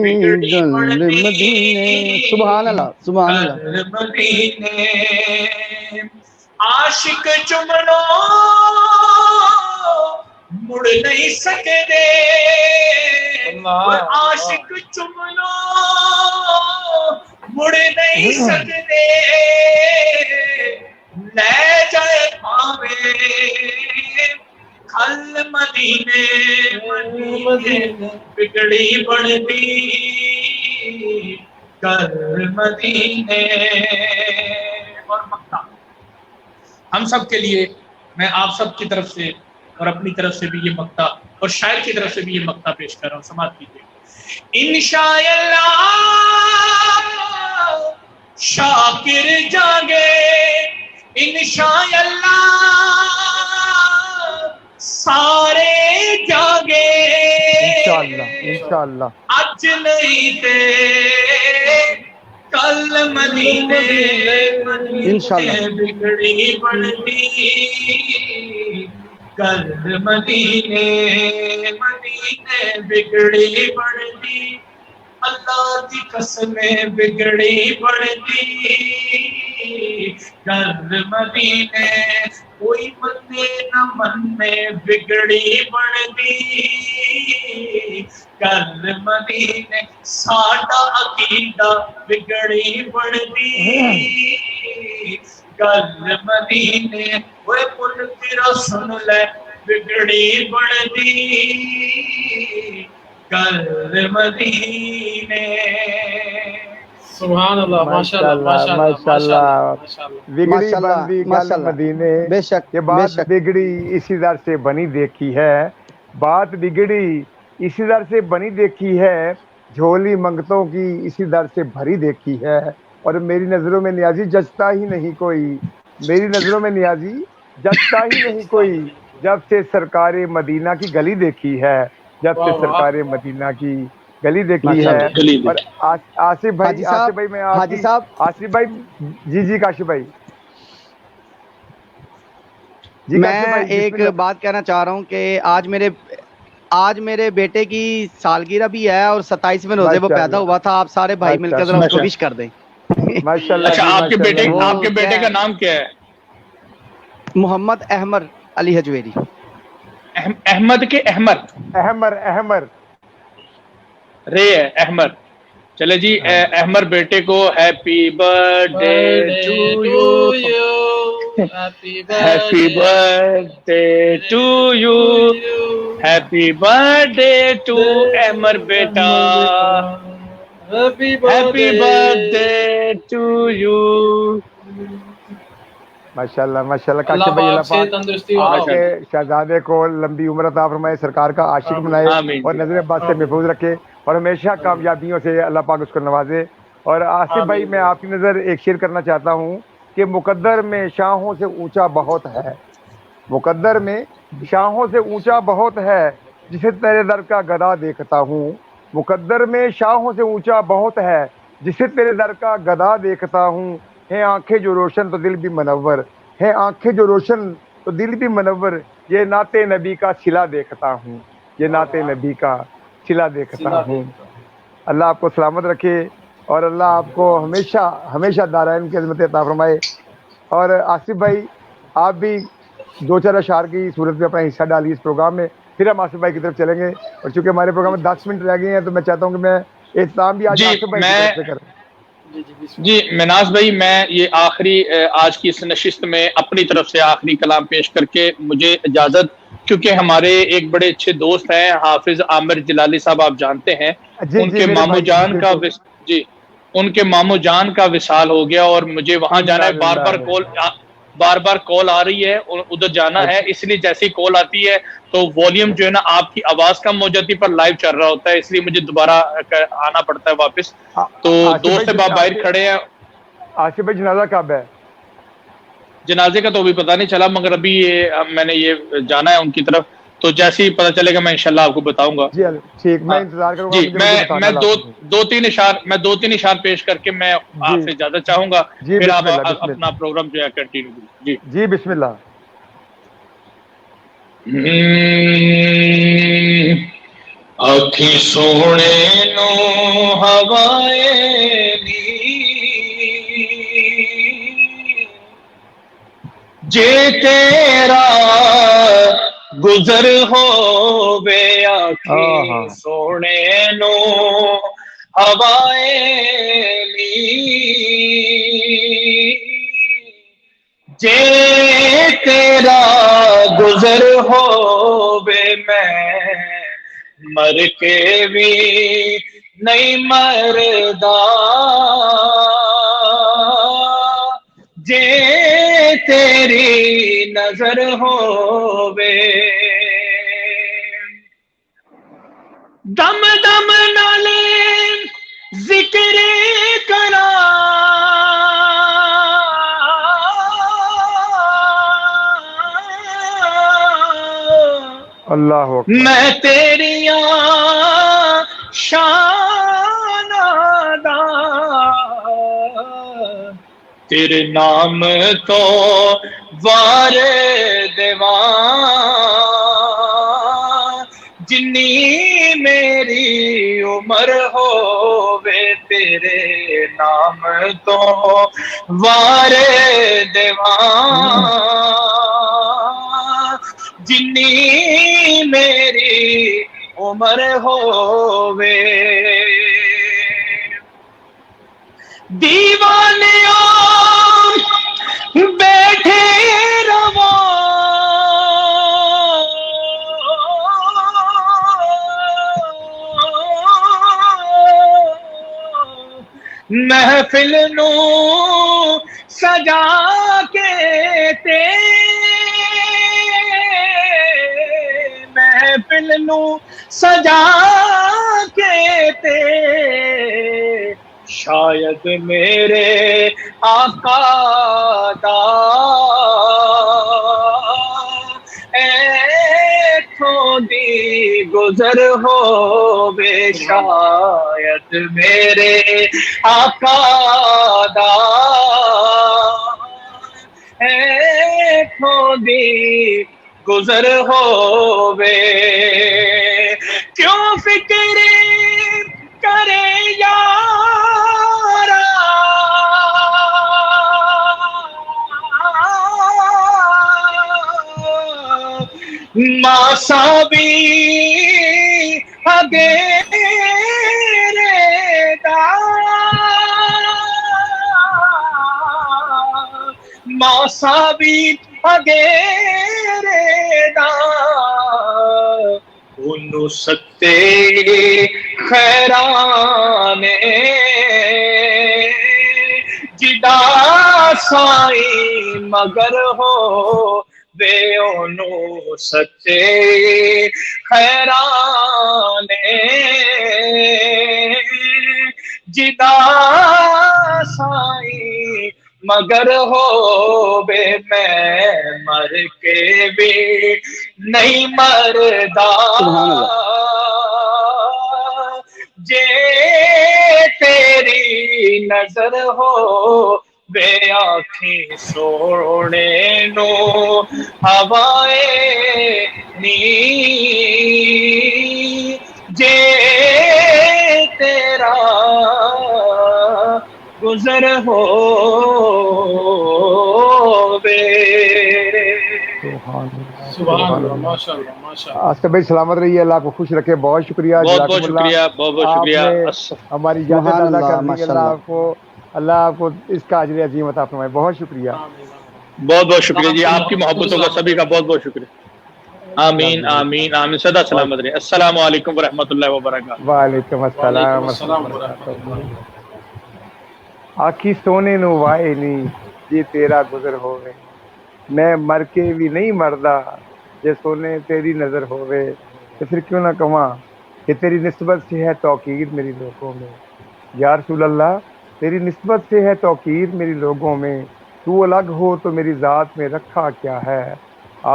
بگڑی بن دی سبحان اللہ سبحان اللہ. گل مدینے. عاشق چمنو مڑ نہیں سکتے، عاشق چمنو مڑ نہیں سکتے، لے جائے پاوے کھل مدینے، مدینے بگڑی بن دی کل مدینے. اور مکہ ہم سب کے لیے، میں آپ سب کی طرف سے اور اپنی طرف سے بھی یہ مقطع، اور شاعر کی طرف سے بھی یہ مقطع پیش کر رہا ہوں، سماعت کیجیے. انشاءاللہ شاکر جاگے، انشاءاللہ سارے جاگے، انشاءاللہ انشاءاللہ. اج نہیں تے کل مدینے، انشاءاللہ. بگڑی بن دی کل مدینے، مدینے بگڑی بن دی، اللہ کی قسم بگڑی بن دی کل مدینے، کوئی منے نہ منے بگڑی بنتی گل مدینے ساڈا عقیدہ بگڑی بنتی گل مدینے وہ پل تیرا سن لے بگڑی بنتی گل مدینے. سبحان اللہ، ماشاءاللہ ماشاءاللہ ماشاءاللہ. بگڑی ماشاءاللہ، بندی گل ماشاءاللہ. مدینے. بے شک، یہ بے بات شک. بگڑی اسی در سے بنی دیکھی ہے، بات بگڑی اسی در سے بنی دیکھی ہے، جھولی منگتوں کی اسی در سے بھری دیکھی ہے. اور میری نظروں میں نیازی جچتا ہی نہیں کوئی، میری نظروں میں نیازی جچتا ہی نہیں کوئی، جب سے سرکار مدینہ کی گلی دیکھی ہے، جب سے واہ واہ، سرکار مدینہ کی گلی دیکھی ہے. ماشاءاللہ. گلی اور دیکھی. آصف بھائی، حاجی صاحب، آصف بھائی میں آپ حاجی کی، صاحب، آصف بھائی، جی کاشف بھائی، جی میں کاشف بھائی، بسم ایک اللہ. بات کہنا چاہ رہا ہوں کہ آج میرے بیٹے کی سالگرہ بھی ہے اور 27ویں روزے وہ ماشاء پیدا اللہ، ہوا تھا. آپ سارے بھائی مل کے ذرا اس کو ماشاء وش کر دیں. ماشاء اللہ اچھا جی، آپ کے ماشاء بیٹے اللہ. وہ آپ کے بیٹے کیا کا ہے؟ نام کیا ہے؟ محمد احمر علی حجویری. احمد کے احمد احمر، احمر. رے ہے احمد. چلے جی احمد بیٹے کو happy birthday to you, happy happy birthday to you, happy birthday to Ahmed بیٹا، happy happy birthday to you. ماشاء اللہ، ماشاء اللہ. اللہ کاشف بھائی، اللہ پاک سے پاک تندرستی آپ والا کے شہزادے کو لمبی عمر عطا فرمائے، سرکار کا عاشق آمین بنائے آمین اور جی. نظر بد سے محفوظ رکھے اور ہمیشہ کامیابیوں سے اللہ پاک اس کو نوازے. اور آصف بھائی، آمین. میں آپ کی نظر ایک شعر کرنا چاہتا ہوں کہ مقدر میں شاہوں سے اونچا بہت ہے، مقدر میں شاہوں سے اونچا بہت ہے، جسے تیرے در کا گدا دیکھتا ہوں. مقدر میں شاہوں سے اونچا بہت ہے، جسے تیرے در کا گدا دیکھتا ہوں. ہیں آنکھیں جو روشن تو دل بھی منور، ہیں آنکھیں جو روشن تو دل بھی منور، یہ نعت نبی کا صلہ دیکھتا ہوں، یہ نعت نبی کا صلہ دیکھتا سلا ہوں. دیکھتا ہوں. اللہ آپ کو سلامت رکھے اور اللہ آپ کو ہمیشہ ہمیشہ دارائن کی عظمت عطا فرمائے. اور آصف بھائی، آپ بھی دو چار اشعار کی صورت میں اپنا حصہ ڈالیے اس پروگرام میں، پھر ہم آصف بھائی کی طرف چلیں گے. اور چونکہ ہمارے پروگرام میں 10 منٹ رہ گئے ہیں تو میں چاہتا ہوں کہ میں اہتمام بھی آج جی آصف بھائی کی میں طرف سے کروں. بسم جی اللہ. مناز بھائی، میں یہ آخری آج کی اس نشست میں اپنی طرف سے آخری کلام پیش کر کے مجھے اجازت، کیونکہ ہمارے ایک بڑے اچھے دوست ہیں حافظ عامر جلالی صاحب، آپ جانتے ہیں، جی ان جی کے میرے ماموں بھائی، جان کا بالکل. جی ان کے ماموں جان کا وصال ہو گیا اور مجھے وہاں جانا انا ہے. للہ. بار بار کال آ رہی ہے، ادھر جانا ہے، اچھا. اس لیے جیسی کال آتی ہے تو والیوم جو ہے نا آپ کی آواز کم ہو جاتی پر لائیو چل رہا ہوتا ہے، اس لیے مجھے دوبارہ آنا پڑتا ہے واپس. تو آصف دوست بھائی، صاحب باہر کھڑے ہیں. آصف بھائی جنازہ کب ہے؟ جنازے کا تو ابھی پتہ نہیں چلا، مگر ابھی میں نے یہ جانا ہے ان کی طرف، تو جیسے ہی پتہ چلے گا میں انشاءاللہ آپ کو بتاؤں گا. جی ٹھیک، میں ہاں انتظار کروں گا، جی، مجھے بتانا میں لازمی. دو تین اشعار پیش کر کے میں جی آپ سے اجازت چاہوں گا، جی، پھر بسم آپ اللہ، بسم اپنا اللہ. پروگرام جو ہے کنٹینیو کیجیے. جی. جی بسم اللہ. آکھی سونے نو ہوائے نی جے تیرا گزر ہو بے آکھی ہاں. سونے نو ہوائے نی جے تیرا گزر ہو بے میں مر کے بھی نہیں مردا جے تیری نظر ہو بے دم دم نالے ذکر کرا اللہ اکبر. میں تیریاں شان دا تیرے نام تو وار دیوان جنی میری عمر ہووے تیرے نام تو وار دیوان جنی میری عمر ہووے دیوانیاں بیٹھے رواں محفل نو سجا کے تے محفل نو سجا کے تے شاید میرے آقا دا ایتھوں دی گزر ہووے شاید میرے آقا دا ایتھوں دی گزر ہووے کیوں فکر کرے یارا ماسا بھی اگے دا ماسا بھی اگے دا انہوں ستے خیرانے جدا سائی مگر ہو بے انہوں ستے خیرانے جدا سائی مگر ہو بے میں مر کے بھی نہیں مردا جے تیری نظر ہو بے آنکھیں سونے نو ہوائے نی جے تیرا گزر ہو بے سبحان اللہ ماشاء اللہ ماشاء اللہ آصف بھائی سلامت رہیے، اللہ آپ کو خوش رکھے، بہت شکریہ، بہت بہت جزاکم اللہ۔ شکریہ، بہت بہت آپ شکریہ۔ نے ہماری اجازت سبحان ادا اللہ، کر دی، ماشاء اللہ آپ کو اس کا اجر عظیم عطا فرمائے، بہت شکریہ۔ بہت بہت شکریہ جی، آپ کی محبتوں کا سبھی کا بہت بہت شکریہ۔ آمین آمین آمین، سدا سلامت رہے۔ السلام علیکم ورحمۃ اللہ وبرکاتہ۔ وعلیکم السلام وعلیکم السلام ورحمۃ اللہ۔ آکھی سونے نو وائے نہیں جی تیرا گزر ہوئے، میں مر کے بھی نہیں مردا جے سونے تیری نظر ہوئے، تو پھر کیوں نہ کہاں کہ تیری نسبت سے ہے توقیر میری لوگوں میں، یا رسول اللہ تیری نسبت سے ہے توقیر میری لوگوں میں، تو الگ ہو تو میری ذات میں رکھا کیا ہے،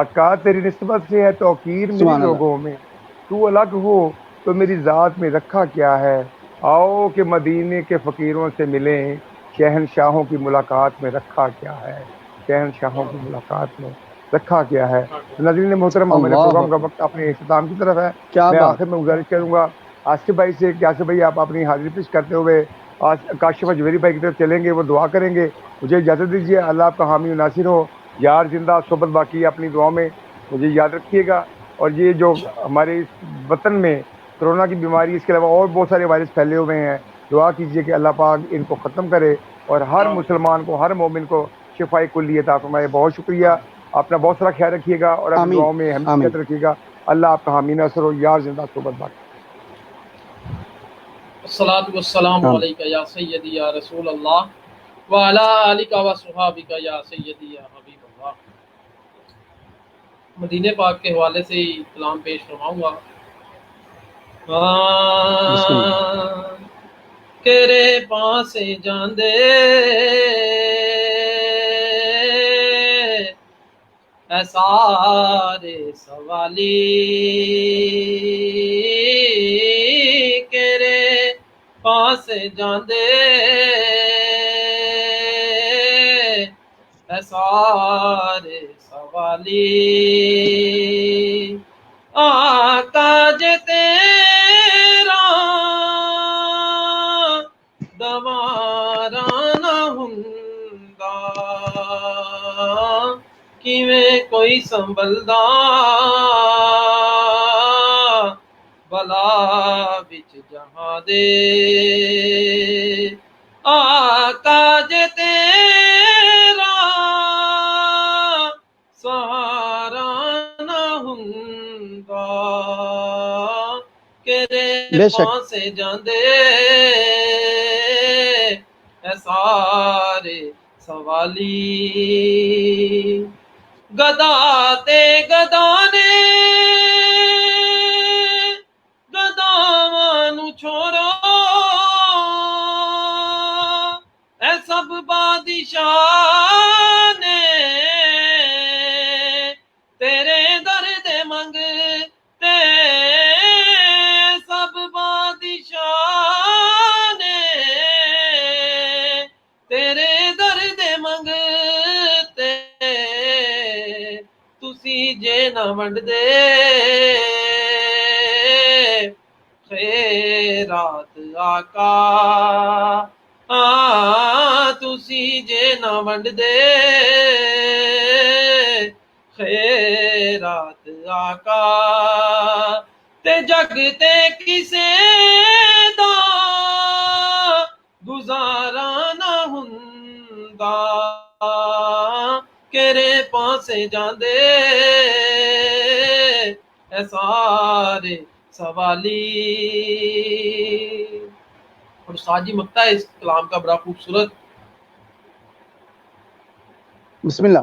آقا تیری نسبت سے ہے توقیر میری سبحان اللہ۔ لوگوں میں، تو الگ ہو تو میری ذات میں رکھا کیا ہے، آؤ کہ مدینے کے فقیروں سے ملیں، شہنشاہوں کی ملاقات میں رکھا کیا ہے، شہنشاہوں کی ملاقات میں رکھا کیا ہے۔ ناظرین محترم، ہمارے اللہ پروگرام کا وقت اپنے اختتام کی طرف ہے۔ کیا میں بات، آخر میں گزارش کروں گا آصف بھائی سے کہ آصف بھائی آپ اپنی حاضری پیش کرتے ہوئے کاشف جویری بھائی کی طرف چلیں گے، وہ دعا کریں گے۔ مجھے اجازت دیجیے، اللہ آپ کا حامی و ناصر ہو، یار زندہ صحبت باقی ہے، اپنی دعاؤں میں مجھے یاد رکھیے گا۔ اور یہ جو ہمارے اس وطن میں کرونا کی بیماری، اس کے علاوہ اور بہت سارے وائرس پھیلے ہوئے ہیں، دعا کیجیے کہ اللہ پاک ان کو ختم کرے اور ہر مسلمان کو، ہر مومن کو شفاء کلی عطا فرمائے۔ بہت شکریہ، اپنا بہت سارا خیال رکھیے گا اور اپنی آمین دعاؤں میں آمین۔ اہمیت رکھیے گا۔ اللہ آپ کا حامی ناصر ہو، یار زندہ صحبت باقی۔ الصلاۃ والسلام علیک یا سیدی یا رسول اللہ وعلی آلک و صحابک یا سیدی یا حبیب اللہ۔ مدینہ پاک کے حوالے سے ہی کلام پیش فرماؤں گا۔ کیرے پاس جاندے اے سارے سوالی، کیرے پاس جاندے اے سارے سوالی، آقا جے تیرا دوارا نہ ہوندا، کیویں کوئی سنبھلدا بلا وچ جہاں دے آقا جے تیرا سہارا نہ ہوندا کیرے بے شک پاسے جاندے اے سارے سوالی گدا تے گدا نے گداواں نو چھوڑو اے سب بادشاہ نے تیرے در دے منگتے سب بادشاہ نے تیرے در دے منگتے تسی جے نہ ونڈ دے خیرات آقا تسی جے نہ ونڈ دے خیرات آقا تے جگ تے کسے دا گزارا نہ ہوندا کیرے پاسے جاندے اے سارے سوالی۔ اور استاد جی مکتا ہے اس کلام کا بڑا خوبصورت۔ بسم اللہ۔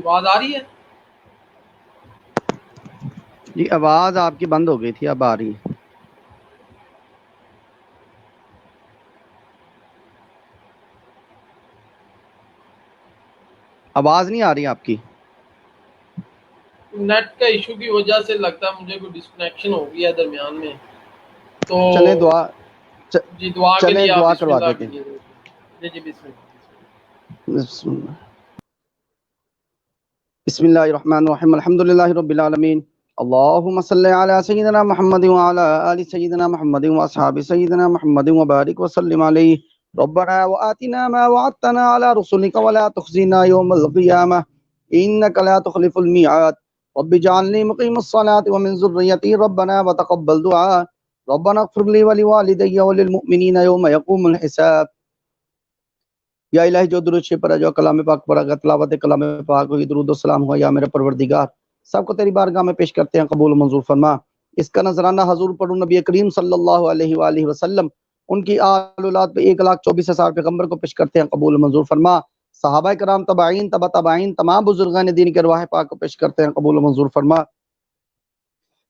آواز آ رہی ہے؟ جی آواز آپ کی بند ہو گئی تھی، اب آ رہی ہے۔ آواز نہیں آ رہی آپ کی۔ نیٹ کا ایشو کی وجہ سے لگتا ہے مجھے کوئی ڈسکنیکشن ہو گیا درمیان میں، تو چلیں دعا جی دعا کے چلیں لیے آپ دعا بسم کروا اللہ دیتے ہیں۔ کیجیے۔ جی بسم اللہ۔ بسم اللہ بسم اللہ الرحمن الرحیم الحمد للہ رب العالمین اللہم صلی علی سیدنا محمد وعلی آل سیدنا محمد واصحاب سیدنا محمد وبارک وسلم علیہ ربنا وآتنا ما وعدتنا على رسلك ولا تخزنا يوم القيامة إنك لا تخلف الميعاد رب اجعلني مقيم الصلاة ومن ذريتي ربنا وتقبل دعاء ربنا اغفر لي ولوالدي وللمؤمنين يوم يقوم الحساب۔ یا الہی جو درود شریف پر جو کلام پاک پر اگر تلاوت کلام پاک ہوئی درود و سلام ہوا یا میرے پروردگار سب کو تیری بارگاہ میں پیش کرتے ہیں، قبول و منظور فرما۔ اس کا نذرانہ حضور پر نبی کریم صلی اللہ علیہ وآلہ وسلم ان کی آل اولاد پہ 1,24,000 پیغمبر کو پیش کرتے ہیں، قبول و منظور فرما۔ صحابہ کرام تبعین تبع تبعین تمام بزرگان دین کے ارواح پاک کو پیش کرتے ہیں، قبول و منظور فرما۔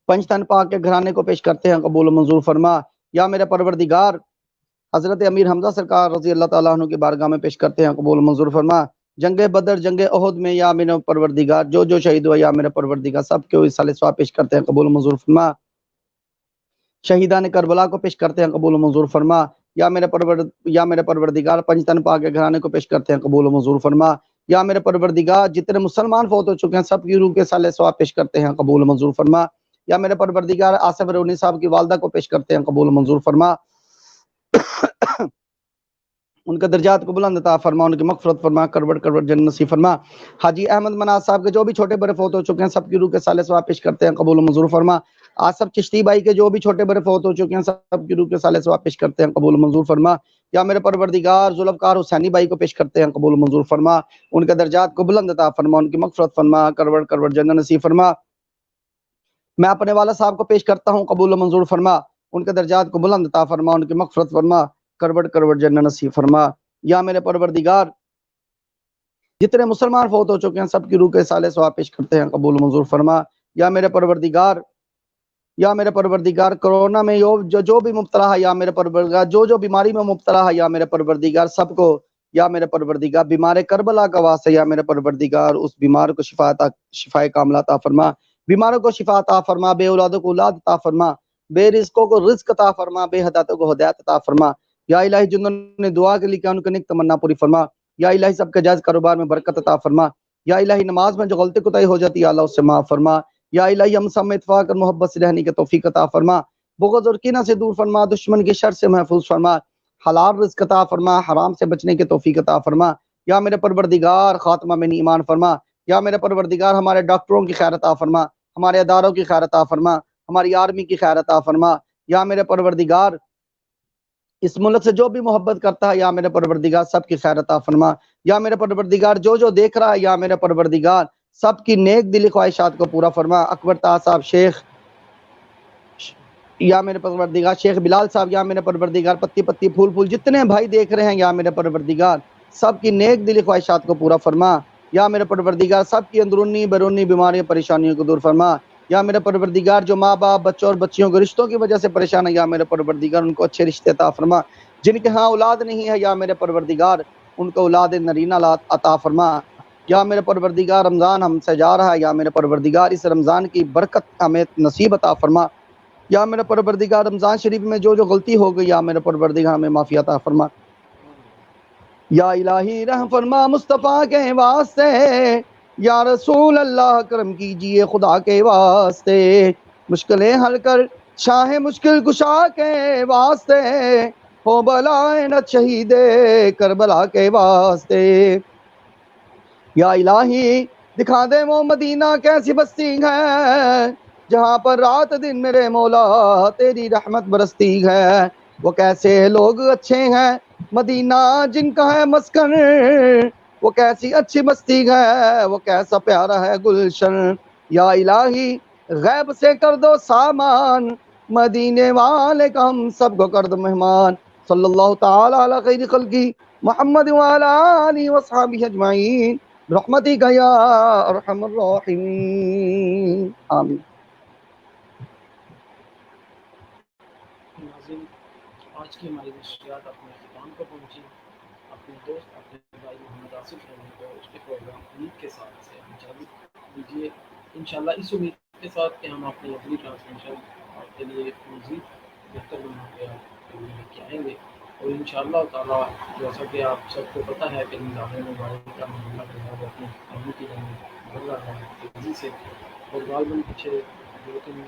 پنج تن پاک کے گھرانے کو پیش کرتے ہیں، قبول و منظور فرما۔ یا میرے پروردگار حضرت امیر حمزہ سرکار رضی اللہ تعالیٰ عنہ کی بارگاہ میں پیش کرتے ہیں، قبول منظور فرما۔ جنگ بدر جنگ احد میں یا میرے پروردگار جو جو شہید ہوا یا میرے پروردگار سب کے اصال ثواب پیش کرتے ہیں، قبول منظور فرما۔ شہیدان کربلا کو پیش کرتے ہیں، قبول منظور فرما۔ یا میرے پروردگار پنجتن پاک کے گھرانے کو پیش کرتے ہیں، قبول منظور فرما۔ یا میرے پروردگار جتنے مسلمان فوت ہو چکے ہیں سب کی روح کے صالح ثواب پیش کرتے ہیں، قبول منظور فرما۔ یا میرے پروردگار آصف رونی صاحب کی والدہ کو پیش کرتے ہیں، قبول منظور فرما۔ ان کے درجات کو بلند عطا فرما، ان کی مغفرت فرما، کروڑ کروڑ جنت نصیب فرما۔ حاجی احمد مناز صاحب کے جو بھی چھوٹے بڑے فوت ہو چکے ہیں سب کی روح کے صالح ثواب پیش کرتے ہیں، قبول منظور فرما۔ آصف چشتی بھائی کے جو بھی چھوٹے بڑے فوت ہو چکے ہیں سب کی روح کے صالح ثواب پیش کرتے ہیں، قبول منظور فرما۔ یا میرے پروردگار ذوالفقار حسینی بھائی کو پیش کرتے ہیں، قبول منظور فرما۔ ان کے درجات کو بلند عطا فرما، ان کی مغفرت فرما، کروڑ کروڑ جنت نصیب فرما۔ میں اپنے والد صاحب کو پیش کرتا ہوں، قبول و منظور فرما۔ ان کے درجات کو بلند عطا فرما، ان کی مغفرت فرما، کروڑ کروڑ جنت نصیب فرما۔ یا میرے پروردگار جتنے مسلمان فوت ہو چکے ہیں سب کی روح کے صالح ثواب پیش کرتے ہیں، قبول و منظور فرما۔ یا میرے پروردگار کرونا میں جو بھی مبتلا ہے یا میرے پروردگار جو بیماری میں مبتلا ہے یا میرے پروردگار سب کو یا میرے پروردگار بیمار کربلا کا واسطہ یا میرے پروردگار اس بیمار کو شفا کاملہ عطا فرما، بیماروں کو شفا عطا فرما، بے اولادوں کو اولاد عطا فرما، بے رزقوں کو رزق عطا فرما، بے ہدایتوں کو ہدایت عطا فرما۔ یا الہی جنہوں نے دعا کے لیے کیا ان کو نیک تمنا پوری فرما۔ یا الہی سب کے جائز کاروبار میں برکت عطا فرما، یا الہی نماز میں جو غلطی کوتاہی ہو جاتی ہے اللہ اس سے معاف فرما، یا الہی ہم سب میں اتفاق اور محبت سے رہنے کی توفیق عطا فرما، بغض اور کینہ سے دور فرما، دشمن کے شر سے محفوظ فرما، حلال رزق عطا فرما، حرام سے بچنے کی توفیق عطا فرما، یا میرے پروردگار خاتمہ میں ایمان فرما، یا میرے پروردگار ہمارے ڈاکٹروں کی خیر عطا فرما، ہمارے اداروں کی خیر عطا فرما، ہماری آرمی کی خیر عطا فرما، یا میرے پروردگار اس ملک سے جو بھی محبت کرتا ہے یا میرے پروردگار سب کی خیر عطا فرما، یا میرے پروردگار جو دیکھ رہا ہے یا میرے پروردگار سب کی نیک دلی خواہشات کو پورا فرما، اکبر طاہر صاحب شیخ یا میرے پروردگار شیخ بلال صاحب یا میرے پروردگار پتی پتی پھول پھول جتنے بھائی دیکھ رہے ہیں یا میرے پروردگار سب کی نیک دلی خواہشات کو پورا فرما، یا میرے پروردگار سب کی اندرونی بیرونی بیماریوں پریشانیوں کو دور فرما، یا میرے پروردگار جو ماں باپ بچوں اور بچیوں کے رشتوں کی وجہ سے پریشان ہے یا میرے پروردگار ان کو اچھے رشتے عطا فرما، جن کے ہاں اولاد نہیں ہے یا میرے پروردگار ان کو اولاد نرینہ عطا فرما، یا میرے پروردگار رمضان ہم سے جا رہا ہے یا میرے پروردگار اس رمضان کی برکت ہمیں نصیب عطا فرما، یا میرے پروردگار رمضان شریف میں جو غلطی ہو گئی یا میرے پروردگار ہمیں معافی عطا فرما، یا الہی رحم فرما مصطفیٰ کے واسطے، یا رسول اللہ کرم کیجئے خدا کے واسطے، مشکلیں حل کر شاہ مشکل کشا کے واسطے، ہو بلائے نہ شہید کربلا کے واسطے، یا الہی دکھا دے وہ مدینہ کیسی بستی ہے جہاں پر رات دن میرے مولا تیری رحمت برستی ہے، وہ کیسے لوگ اچھے ہیں مدینہ جن کا ہے مسکن، وہ کیسی اچھی بستی ہے وہ کیسا پیارا ہے گلشن، یا الہی غیب سے کر دو سامان مدینے والے کا ہم سب کو کر دو مہمان، صلی اللہ تعالی علی خیر خلقی محمد وعلی آلہ وصحبہ اجمعین رحمتی کا یا ارحم الراحمین آمین۔ ناظرین، آج کی ہماری نشریات اپنے اختتام پر پہنچی۔ اپنے دوست اپنے بھائی محمد آصف رحمی کو اس کے پروگرام امید کے ساتھ سے اجازت دیجیے، انشاءاللہ اس امید کے ساتھ کہ ہم اپنی اگلی ٹرانسمیشن آپ کے لیے مزید بہتر بنا کے آپ کے لیے لے کے آئیں گے، اور انشاءاللہ تعالیٰ جیسا کہ آپ سب کو پتہ ہے کہ نظام مبارک کا معاملہ جو ہے وہ اپنی کمی کی جانب بڑھ رہا ہے تیزی سے، اور غالباً پیچھے 2-3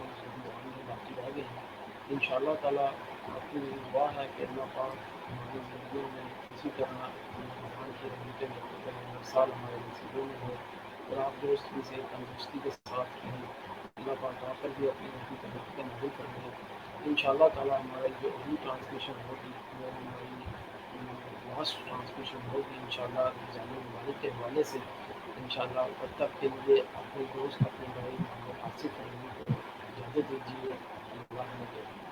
دعائیں باقی رہ گئی ہیں۔ انشاءاللہ تعالیٰ آپ کی دعا ہے کہ اللہ پاک ہماری زندگیوں میں اسی طرح رمضان کی رحمتیں برکتیں ہر سال ہمارے نصیبوں میں ہو، اور آپ دوست بھی سے تندرستی کے ساتھ رہیں، اللہ پاک آپ پر بھی اپنی برکتیں نازل فرمائے۔ انشاءاللہ تعالیٰ ہماری جو اگلی ٹرانسمیشن ہوگی وہ ہماری لاسٹ ٹرانسمیشن ہوگی انشاءاللہ رمضان مبارک کے حوالے سے، انشاءاللہ تب تک کے لیے اپنے دوست اپنے بھائی محمد آصف رحمی کو اجازت دیجیے۔ اللہ حافظ۔